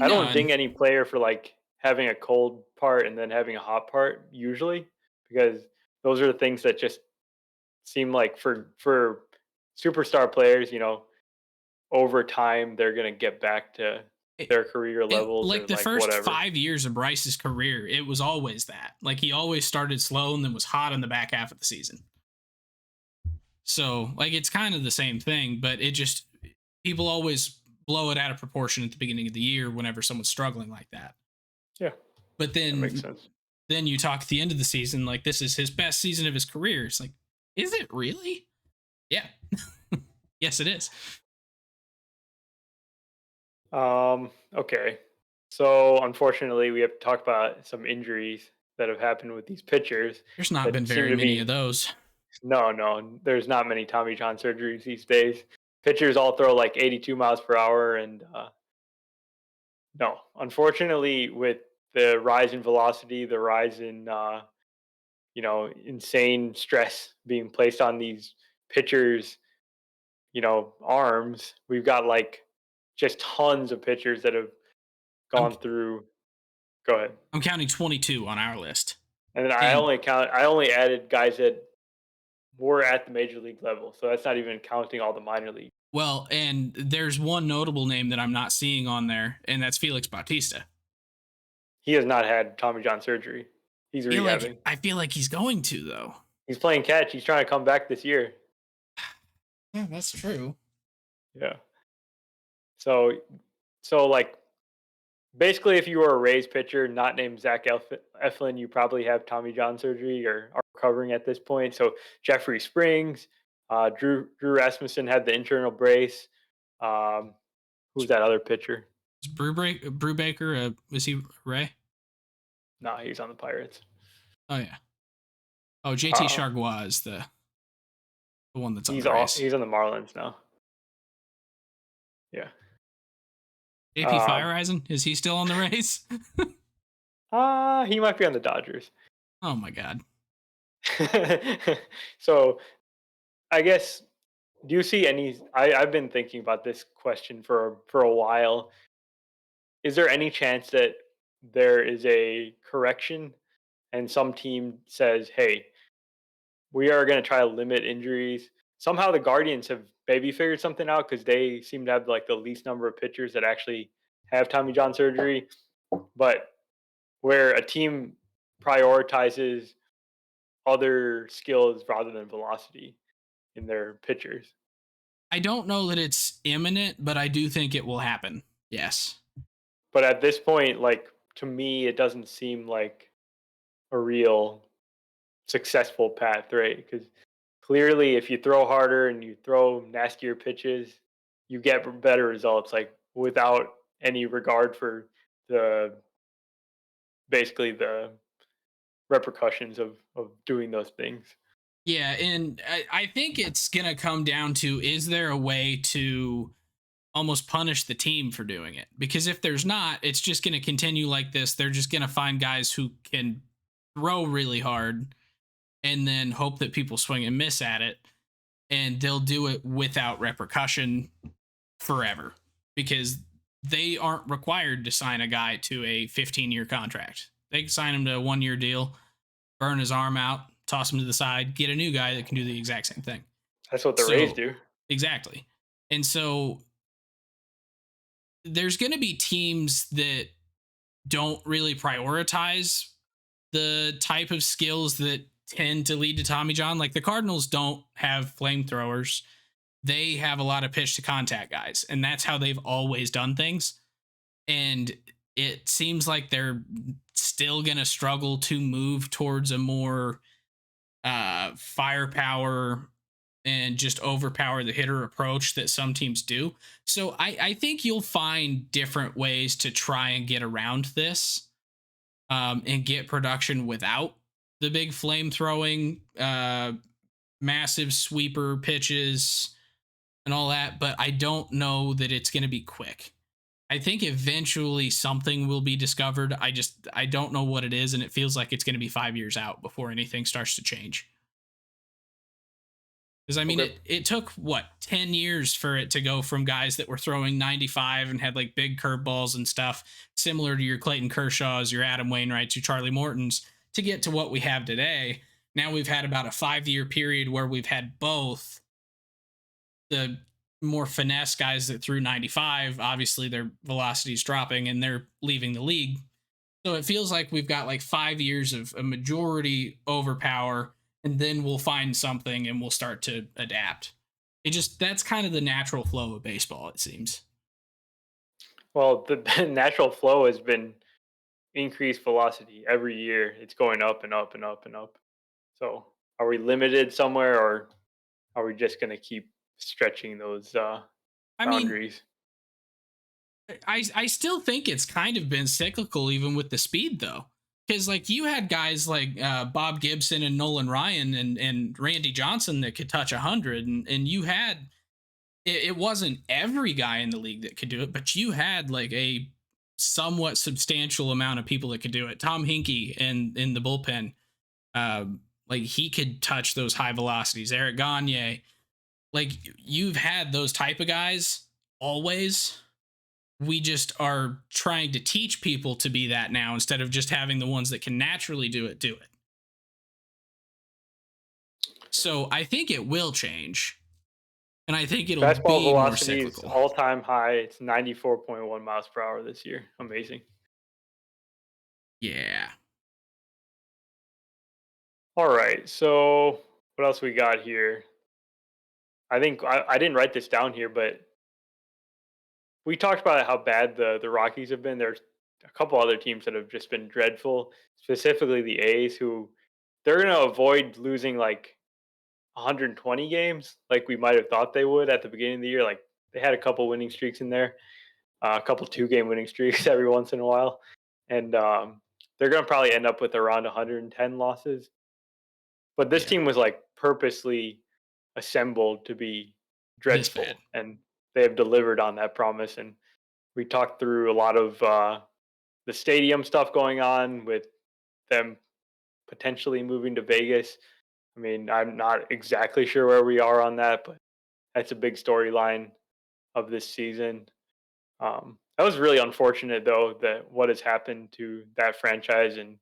I No, don't and ding any player for like having a cold part and then having a hot part usually, because those are the things that just seem like for superstar players, over time they're gonna get back to it, their career levels like or the like first whatever. 5 years of Bryce's career, it was always that. Like he always started slow and then was hot in the back half of the season. So like it's kind of the same thing, but it just people always blow it out of proportion at the beginning of the year whenever someone's struggling like that. Yeah, But that makes then sense. then you talk at the end of the season like this is his best season of his career. It's like, is it really? Yeah. Yes, it is. Okay. So unfortunately, we have to talk about some injuries that have happened with these pitchers There's not been that seem very to many of be. those. No, no, there's not many Tommy John surgeries these days. Pitchers all throw like 82 miles per hour, and no, unfortunately, with the rise in velocity, the rise in insane stress being placed on these pitchers, arms, we've got like just tons of pitchers that have I'm gone through. Go ahead. I'm counting 22 on our list. And then I And only count. I only added guys that were at the major league level, so that's not even counting all the minor league. well, and there's one notable name that I'm not seeing on there, and that's Felix Bautista. He has not had Tommy John surgery. He's rehabbing. I feel like he's going to though. He's playing catch. He's trying to come back this year. Yeah, that's true. Yeah. So, like basically, if you were a Rays pitcher not named Zach Eflin, you probably have Tommy John surgery or are recovering at this point. So Jeffrey Springs, Drew Rasmussen had the internal brace. Um, who's that other pitcher? Is Brubaker, was he Ray? No, he's on the Pirates. Oh yeah. Oh, JT Uh-oh. Chargois is the one that's on the race. He's on the Marlins now. Yeah. JP Um, Fireisen, is he still on the race? he might be on the Dodgers. Oh my god. So I guess, do you see any? I've been thinking about this question for a while. Is there any chance that there is a correction and some team says, "Hey, we are going to try to limit injuries"? Somehow the Guardians have maybe figured something out because they seem to have like the least number of pitchers that actually have Tommy John surgery. But where a team prioritizes other skills rather than velocity in their pitchers. I don't know that it's imminent, but I do think it will happen. Yes. But at this point, like to me, it doesn't seem like a real successful path, right? Because clearly, if you throw harder and you throw nastier pitches, you get better results. Like without any regard for the basically the repercussions of doing those things. Yeah, and I think it's gonna come down to, is there a way to almost punish the team for doing it? Because if there's not, it's just gonna continue like this. They're just gonna find guys who can throw really hard and then hope that people swing and miss at it, and they'll do it without repercussion forever because they aren't required to sign a guy to a 15-year contract. They can sign him to a 1-year deal, burn his arm out, toss him to the side, get a new guy that can do the exact same thing. That's what the Rays So, do. exactly. And so there's going to be teams that don't really prioritize the type of skills that tend to lead to Tommy John. Like the Cardinals don't have flamethrowers. They have a lot of pitch to contact guys, and that's how they've always done things. And it seems like they're still going to struggle to move towards a more firepower and just overpower the hitter approach that some teams do. So I think you'll find different ways to try and get around this, and get production without the big flame throwing, massive sweeper pitches and all that. But I don't know that it's going to be quick. I think eventually something will be discovered. I don't know what it is, and it feels like it's going to be 5 years out before anything starts to change. Because I mean, Okay. it took what 10 years for it to go from guys that were throwing 95 and had like big curveballs and stuff, similar to your Clayton Kershaws, your Adam Wainwrights, your Charlie Mortons, to get to what we have today. Now we've had about a 5-year period where we've had both the more finesse guys that threw 95. Obviously, their velocity is dropping and they're leaving the league. So it feels like we've got like 5 years of a majority overpower, and then we'll find something and we'll start to adapt. It just, that's kind of the natural flow of baseball, it seems. Well, the natural flow has been increased velocity every year. It's going up and up and up and up. So, are we limited somewhere, or are we just going to keep stretching those I mean, boundaries? I still think it's kind of been cyclical, even with the speed though, because like you had guys like Bob Gibson and Nolan Ryan and Randy Johnson that could touch 100, and you had, it wasn't every guy in the league that could do it, but you had like a somewhat substantial amount of people that could do it. Tom Hinkie in the bullpen, like he could touch those high velocities. Eric Gagne, like you've had those type of guys always. We just are trying to teach people to be that now instead of just having the ones that can naturally do it do it. So I think it will change, and I think it'll Fastball be more velocity is cyclical. all time high. It's 94.1 miles per hour this year. Amazing. Yeah. All right. So, what else we got here? I think I didn't write this down here, but we talked about how bad the Rockies have been. There's a couple other teams that have just been dreadful, specifically the A's, who they're going to avoid losing like 120 games like we might have thought they would at the beginning of the year. Like they had a couple winning streaks in there, a couple 2-game winning streaks every once in a while, and they're going to probably end up with around 110 losses. But this Yeah. team was like purposely assembled to be This bad. dreadful, and they have delivered on that promise. And we talked through a lot of the stadium stuff going on with them potentially moving to Vegas. I mean, I'm not exactly sure where we are on that, but that's a big storyline of this season. That was really unfortunate, though, that what has happened to that franchise, and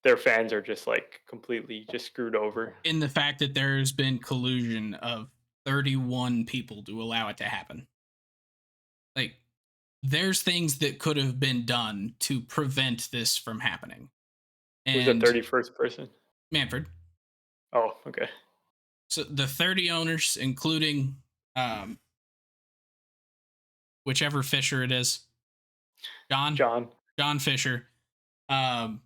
their fans are just like completely just screwed over. In the fact that there's been collusion of 31 people to allow it to happen. Like there's things that could have been done to prevent this from happening. Who's the and 31st person? Manfred. Oh, okay. So the 30 owners, including um, whichever Fisher it is, John, John. John Fisher, um,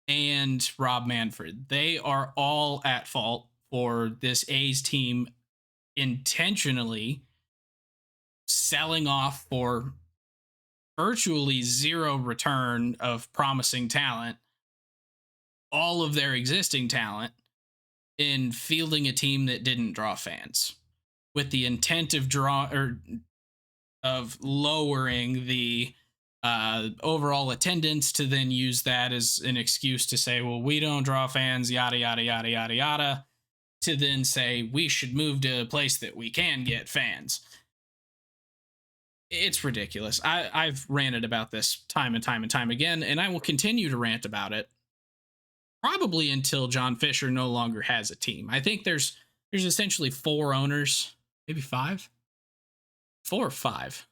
and Rob Manfred. They are all at fault for this A's team intentionally selling off for virtually zero return of promising talent, all of their existing talent, in fielding a team that didn't draw fans with the intent of lowering the overall attendance to then use that as an excuse to say, well, we don't draw fans, yada, yada, yada, yada, yada, to then say we should move to a place that we can get fans. It's ridiculous. I've ranted about this time and time and time again, and I will continue to rant about it probably until John Fisher no longer has a team. I think there's essentially four owners, maybe five, four or five,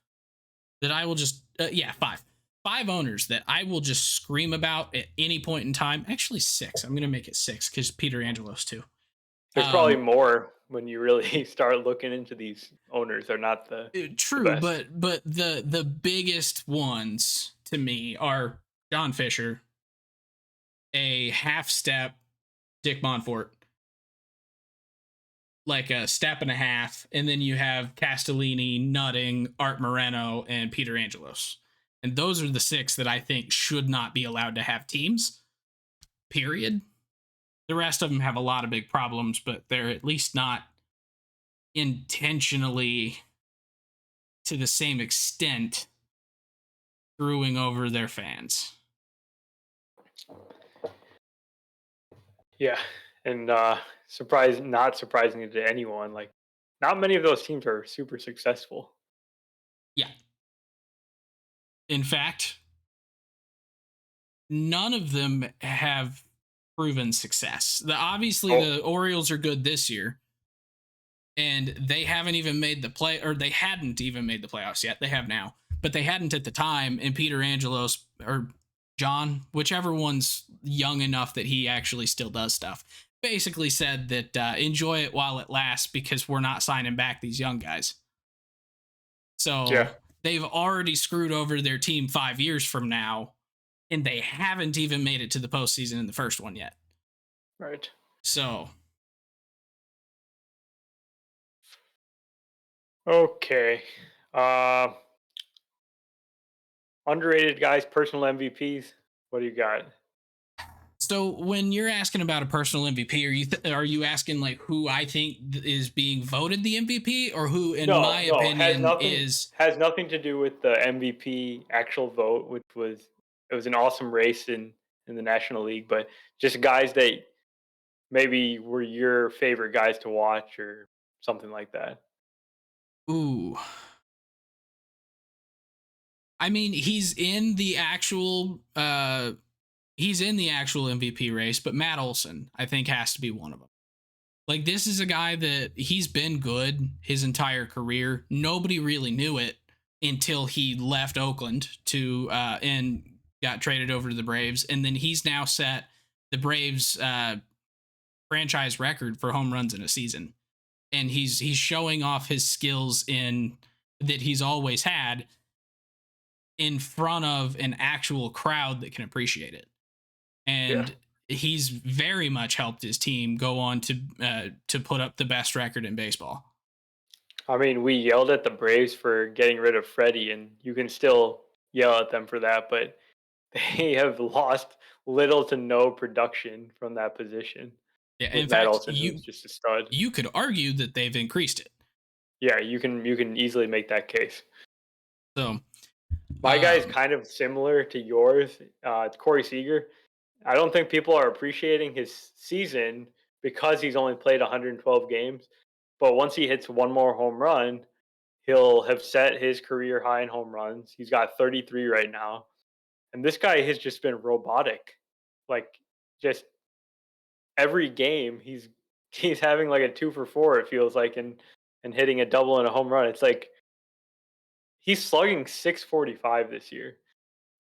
that I will just five owners that I will just scream about at any point in time. Actually, six. I'm gonna make it six because Peter Angelos too. There's probably more when you really start looking into these owners. They're not the True, best. but the biggest ones to me are John Fisher, a half step Dick Monfort, like a step and a half, and then you have Castellini, Nutting, Art Moreno, and Peter Angelos. And those are the six that I think should not be allowed to have teams. Period. The rest of them have a lot of big problems, but they're at least not intentionally to the same extent screwing over their fans. Yeah, and not surprising to anyone. Like, not many of those teams are super successful. Yeah. In fact, none of them have proven success. Obviously, Oh, the Orioles are good this year, and they haven't even made the play, or they hadn't even made the playoffs yet. They have now, but they hadn't at the time. And Peter Angelos or John, whichever one's young enough that he actually still does stuff, basically said that enjoy it while it lasts because we're not signing back these young guys. yeah, So they've already screwed over their team 5 years from now, and they haven't even made it to the postseason in the first one yet. right. So Okay. Uh, Underrated guys, personal MVPs. What do you got? So when you're asking about a personal MVP, are you asking like who I think is being voted the MVP, or who, in my No, no, opinion, is? has nothing to do with the MVP actual vote, which was it was an awesome race in the National League, but just guys that maybe were your favorite guys to watch or something like that. Ooh, I mean, he's in the actual MVP race, but Matt Olson, I think, has to be one of them. Like, this is a guy that he's been good his entire career. Nobody really knew it until he left Oakland to and got traded over to the Braves, and then he's now set the Braves franchise record for home runs in a season, and he's showing off his skills in that he's always had in front of an actual crowd that can appreciate it. Yeah. And he's very much helped his team go on to put up the best record in baseball. I mean, we yelled at the Braves for getting rid of Freddie, and you can still yell at them for that, but they have lost little to no production from that position Yeah, in with Matt fact, Olson, who's just a stud. you could argue that they've increased it. Yeah, you can easily make that case. So, My guy is kind of similar to yours. It's Corey Seager. I don't think people are appreciating his season because he's only played 112 games. But once he hits one more home run, he'll have set his career high in home runs. He's got 33 right now. And this guy has just been robotic. Like, just every game he's having like a 2 for 4, it feels like, and hitting a double and a home run. It's like he's slugging 645 this year.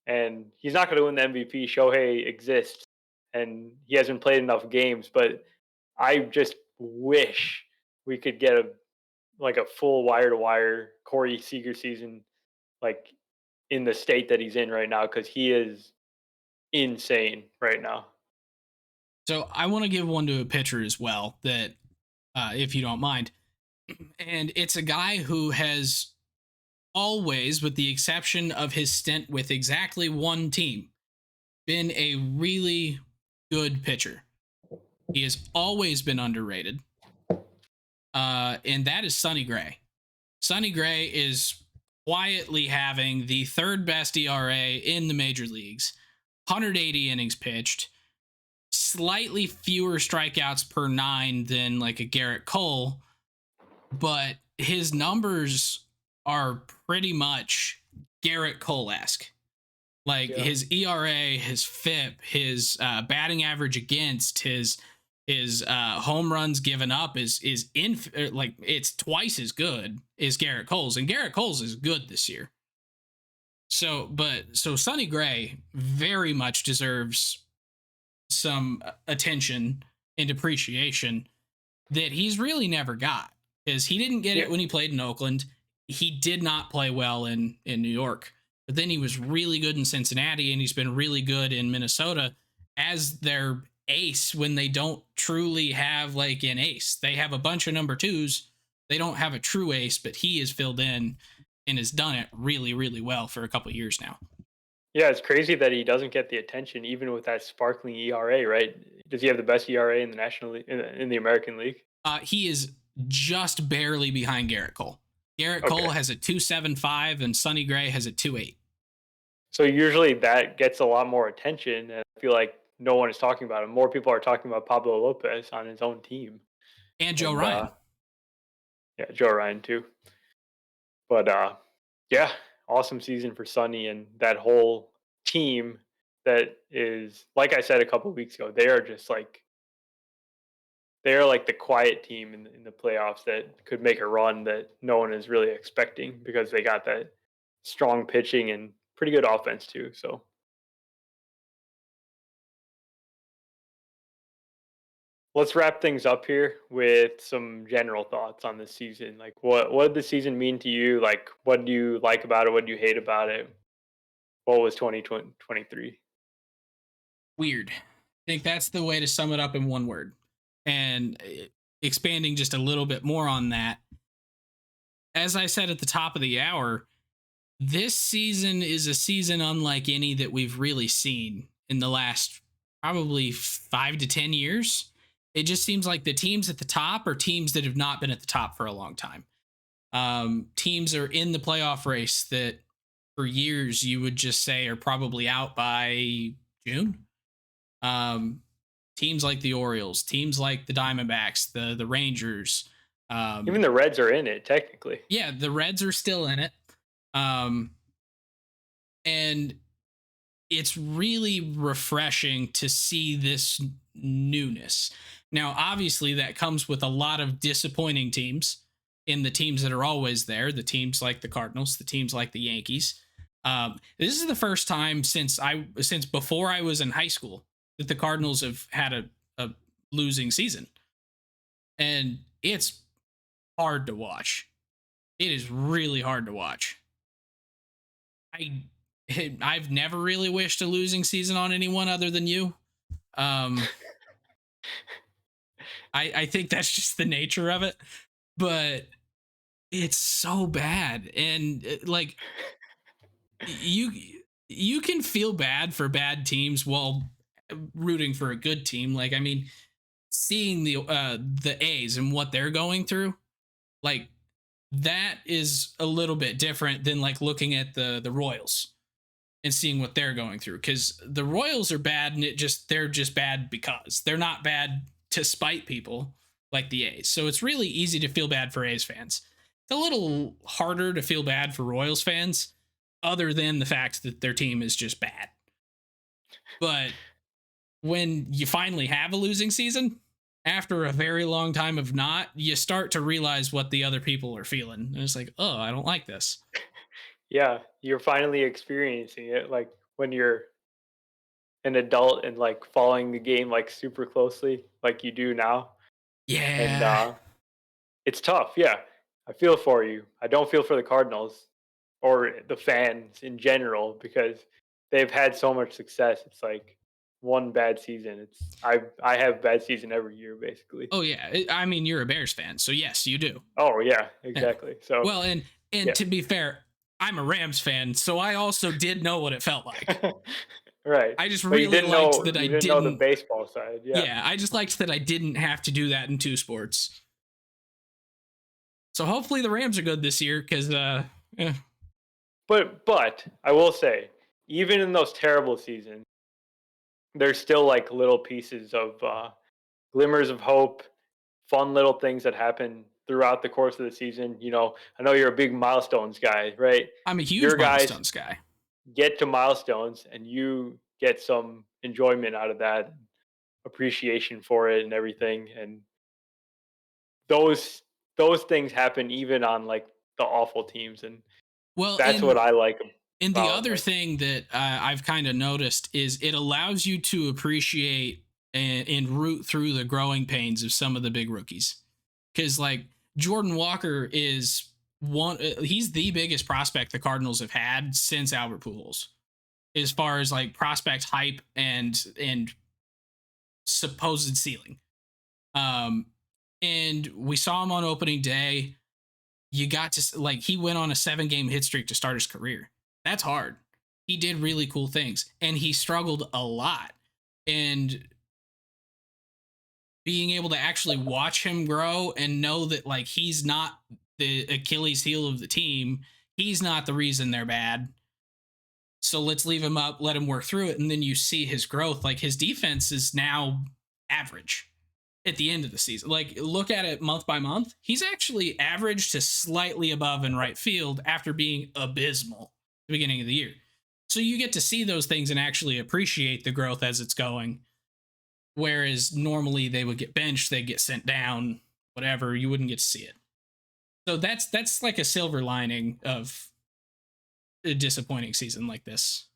And he's not going to win the MVP. Shohei exists, and he hasn't played enough games. But I just wish we could get a full wire to wire Corey Seager season, like in the state that he's in right now, because he is insane right now. So I want to give one to a pitcher as well, that if you don't mind. And it's a guy who has always, with the exception of his stint with exactly one team, been a really good pitcher. He has always been underrated. And that is Sonny Gray. Sonny Gray is quietly having the third best ERA in the major leagues, 180 innings pitched, slightly fewer strikeouts per nine than like a Garrett Cole, but his numbers are pretty much Garrett Cole-esque. Like Yeah. his ERA, his FIP, his batting average against, his home runs given up is like it's twice as good as Garrett Cole's, and Garrett Cole's is good this year. So Sonny Gray very much deserves some attention and appreciation that he's really never got, because he didn't get Yeah. it when he played in Oakland. He did not play well in New York, but then he was really good in Cincinnati, and he's been really good in Minnesota as their ace when they don't truly have like an ace. They have a bunch of number twos. They don't have a true ace, but he is filled in and has done it really, really well for a couple of years now. Yeah, it's crazy that he doesn't get the attention even with that sparkling ERA, right? Does he have the best ERA in the National League, in the American League? He is just barely behind Garrett Cole. Garrett Okay. Cole has a 2.75 and Sonny Gray has a 2.8. So usually that gets a lot more attention, and I feel like no one is talking about him. More people are talking about Pablo Lopez on his own team, And Joe and Ryan. yeah, Joe Ryan too. But yeah, awesome season for Sonny and that whole team. That is, like I said a couple of weeks ago, they are like the quiet team in the playoffs that could make a run that no one is really expecting because they got that strong pitching and pretty good offense too. So let's wrap things up here with some general thoughts on this season. Like, what did the season mean to you? Like, what do you like about it? What do you hate about it? What was 2023? Weird. I think that's the way to sum it up in one word. And expanding just a little bit more on that, as I said at the top of the hour, this season is a season unlike any that we've really seen in the last probably 5 to 10 years. It just seems like the teams at the top are teams that have not been at the top for a long time. Teams are in the playoff race that for years you would just say are probably out by June. Um, Teams like the Orioles, teams like the Diamondbacks, the Rangers. Even the Reds are in it technically. Yeah, the Reds are still in it. Um, and it's really refreshing to see this newness. Now, obviously, that comes with a lot of disappointing teams in the teams that are always there, the teams like the Cardinals, the teams like the Yankees. This is the first time since before I was in high school that the Cardinals have had a losing season. And it's hard to watch. It is really hard to watch. I've never really wished a losing season on anyone other than you. Um, I think that's just the nature of it, but it's so bad, and like you you can feel bad for bad teams while rooting for a good team. Like I mean, seeing the A's and what they're going through, like that is a little bit different than like looking at the Royals and seeing what they're going through, because the Royals are bad and they're just bad because they're not bad to spite people like the A's. So it's really easy to feel bad for A's fans. It's a little harder to feel bad for Royals fans, other than the fact that their team is just bad. But when you finally have a losing season, after a very long time of not, you start to realize what the other people are feeling. And it's like, oh, I don't like this. Yeah, you're finally experiencing it. Like when you're an adult and like following the game like super closely, like you do now. And Yeah. it's tough. Yeah, I feel for you. I don't feel for the Cardinals or the fans in general because they've had so much success. It's like one bad season. I have bad season every year basically. Oh yeah. I mean, you're a Bears fan, so yes, you do. Oh yeah, Yeah. exactly. So Well, and yeah. to be fair, I'm a Rams fan, so I also did know what it felt like. Right. I just But you really didn't liked know that I you didn't know the didn't. baseball side. Yeah. Yeah, I just liked that I didn't have to do that in two sports. So hopefully the Rams are good this year because eh, But I will say, even in those terrible seasons, there's still like little pieces of glimmers of hope, fun little things that happen throughout the course of the season. I know you're a big milestones guy, right? I'm a huge Your guys milestones guy. get to milestones and you get some enjoyment out of that, appreciation for it and everything. And those those things happen even on like the awful teams, and Well, that's what I like and the about other like thing that I've kind of noticed is it allows you to appreciate and root through the growing pains of some of the big rookies. Because like Jordan Walker is he's the biggest prospect the Cardinals have had since Albert Pujols, as far as like prospect hype and supposed ceiling. Um, and we saw him on opening day. You got to like he went on a 7-game hit streak to start his career. That's hard. He did really cool things and he struggled a lot. And being able to actually watch him grow and know that like he's not the Achilles heel of the team, he's not the reason they're bad. So let's leave him up, let him work through it, and then you see his growth. Like his defense is now average at the end of the season. Like look at it month by month. He's actually average to slightly above in right field after being abysmal at the beginning of the year. So you get to see those things and actually appreciate the growth as it's going. Whereas normally they would get benched, they get sent down, whatever, you wouldn't get to see it. So that's like a silver lining of a disappointing season like this.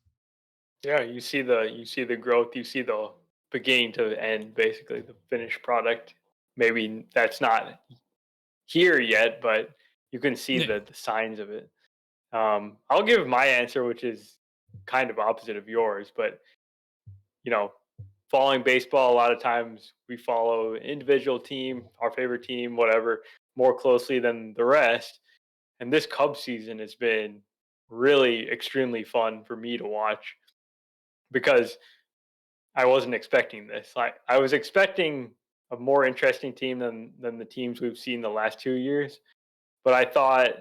yeah, you see the growth, you see the beginning to the end, basically the finished product. Maybe that's not here yet, but you can see Yeah. the signs of it. I'll give my answer, which is kind of opposite of yours, but you know, following baseball, a lot of times we follow an individual team, our favorite team, whatever, more closely than the rest. And this Cubs season has been really extremely fun for me to watch because I wasn't expecting this. I was expecting a more interesting team than the teams we've seen the last 2 years. But I thought,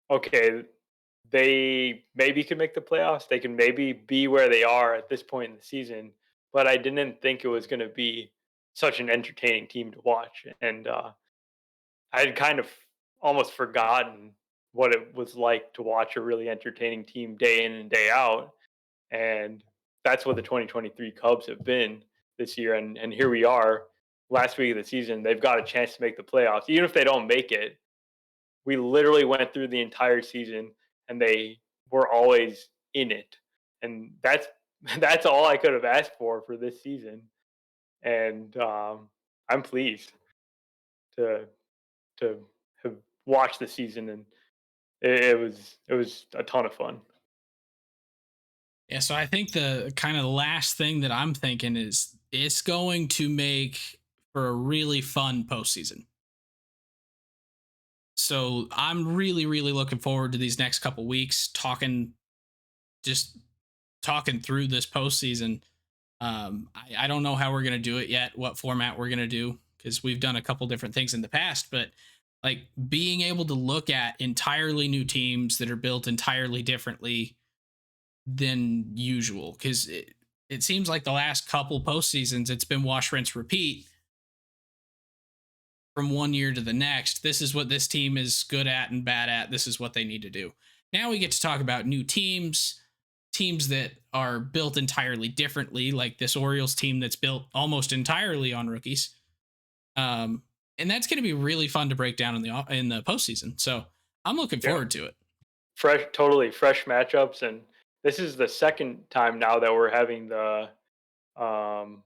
okay, they maybe could make the playoffs. They can maybe be where they are at this point in the season. But I didn't think it was going to be such an entertaining team to watch. And I had kind of almost forgotten what it was like to watch a really entertaining team day in and day out. And that's what the 2023 Cubs have been this year. And here we are, last week of the season. They've got a chance to make the playoffs, even if they don't make it. We literally went through the entire season, and they were always in it. And that's that's all I could have asked for this season. And I'm pleased to to have watched the season, and it was a ton of fun. Yeah, so I think the kind of the last thing that I'm thinking is it's going to make for a really fun postseason. So I'm really, really looking forward to these next couple weeks just talking through this postseason. I don't know how we're gonna do it yet, what format we're gonna do, because we've done a couple different things in the past, but like being able to look at entirely new teams that are built entirely differently than usual, because it seems like the last couple postseasons it's been wash, rinse, repeat from one year to the next. This is what this team is good at and bad at. This is what they need to do. Now we get to talk about new teams, teams that are built entirely differently, like this Orioles team that's built almost entirely on rookies. And that's going to be really fun to break down in the postseason. So I'm looking Yeah, forward to it. totally fresh matchups, and this is the second time now that we're having um,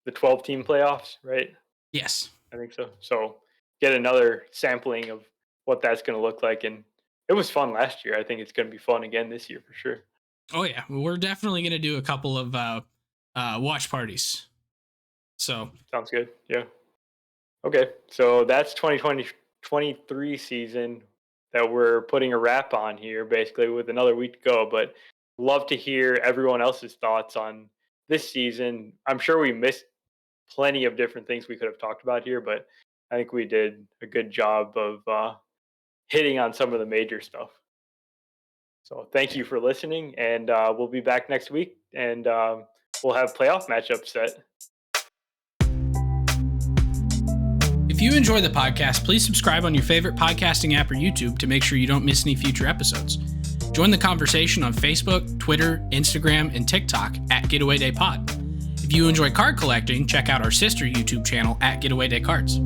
the 12 team playoffs, right? Yes. I think so. So get another sampling of what that's going to look like. And it was fun last year. I think it's going to be fun again this year for sure. Oh yeah, we're definitely gonna do a couple of watch parties. So Sounds good. Yeah. Okay. So that's 2023 season that we're putting a wrap on here, basically, with another week to go. But love to hear everyone else's thoughts on this season. I'm sure we missed plenty of different things we could have talked about here, but I think we did a good job of hitting on some of the major stuff. So thank yeah. you for listening, and we'll be back next week, and we'll have playoff matchups set. If you enjoy the podcast, please subscribe on your favorite podcasting app or YouTube to make sure you don't miss any future episodes. Join the conversation on Facebook, Twitter, Instagram, and TikTok at Getaway Day Pod. If you enjoy card collecting, check out our sister YouTube channel at Getaway Day Cards.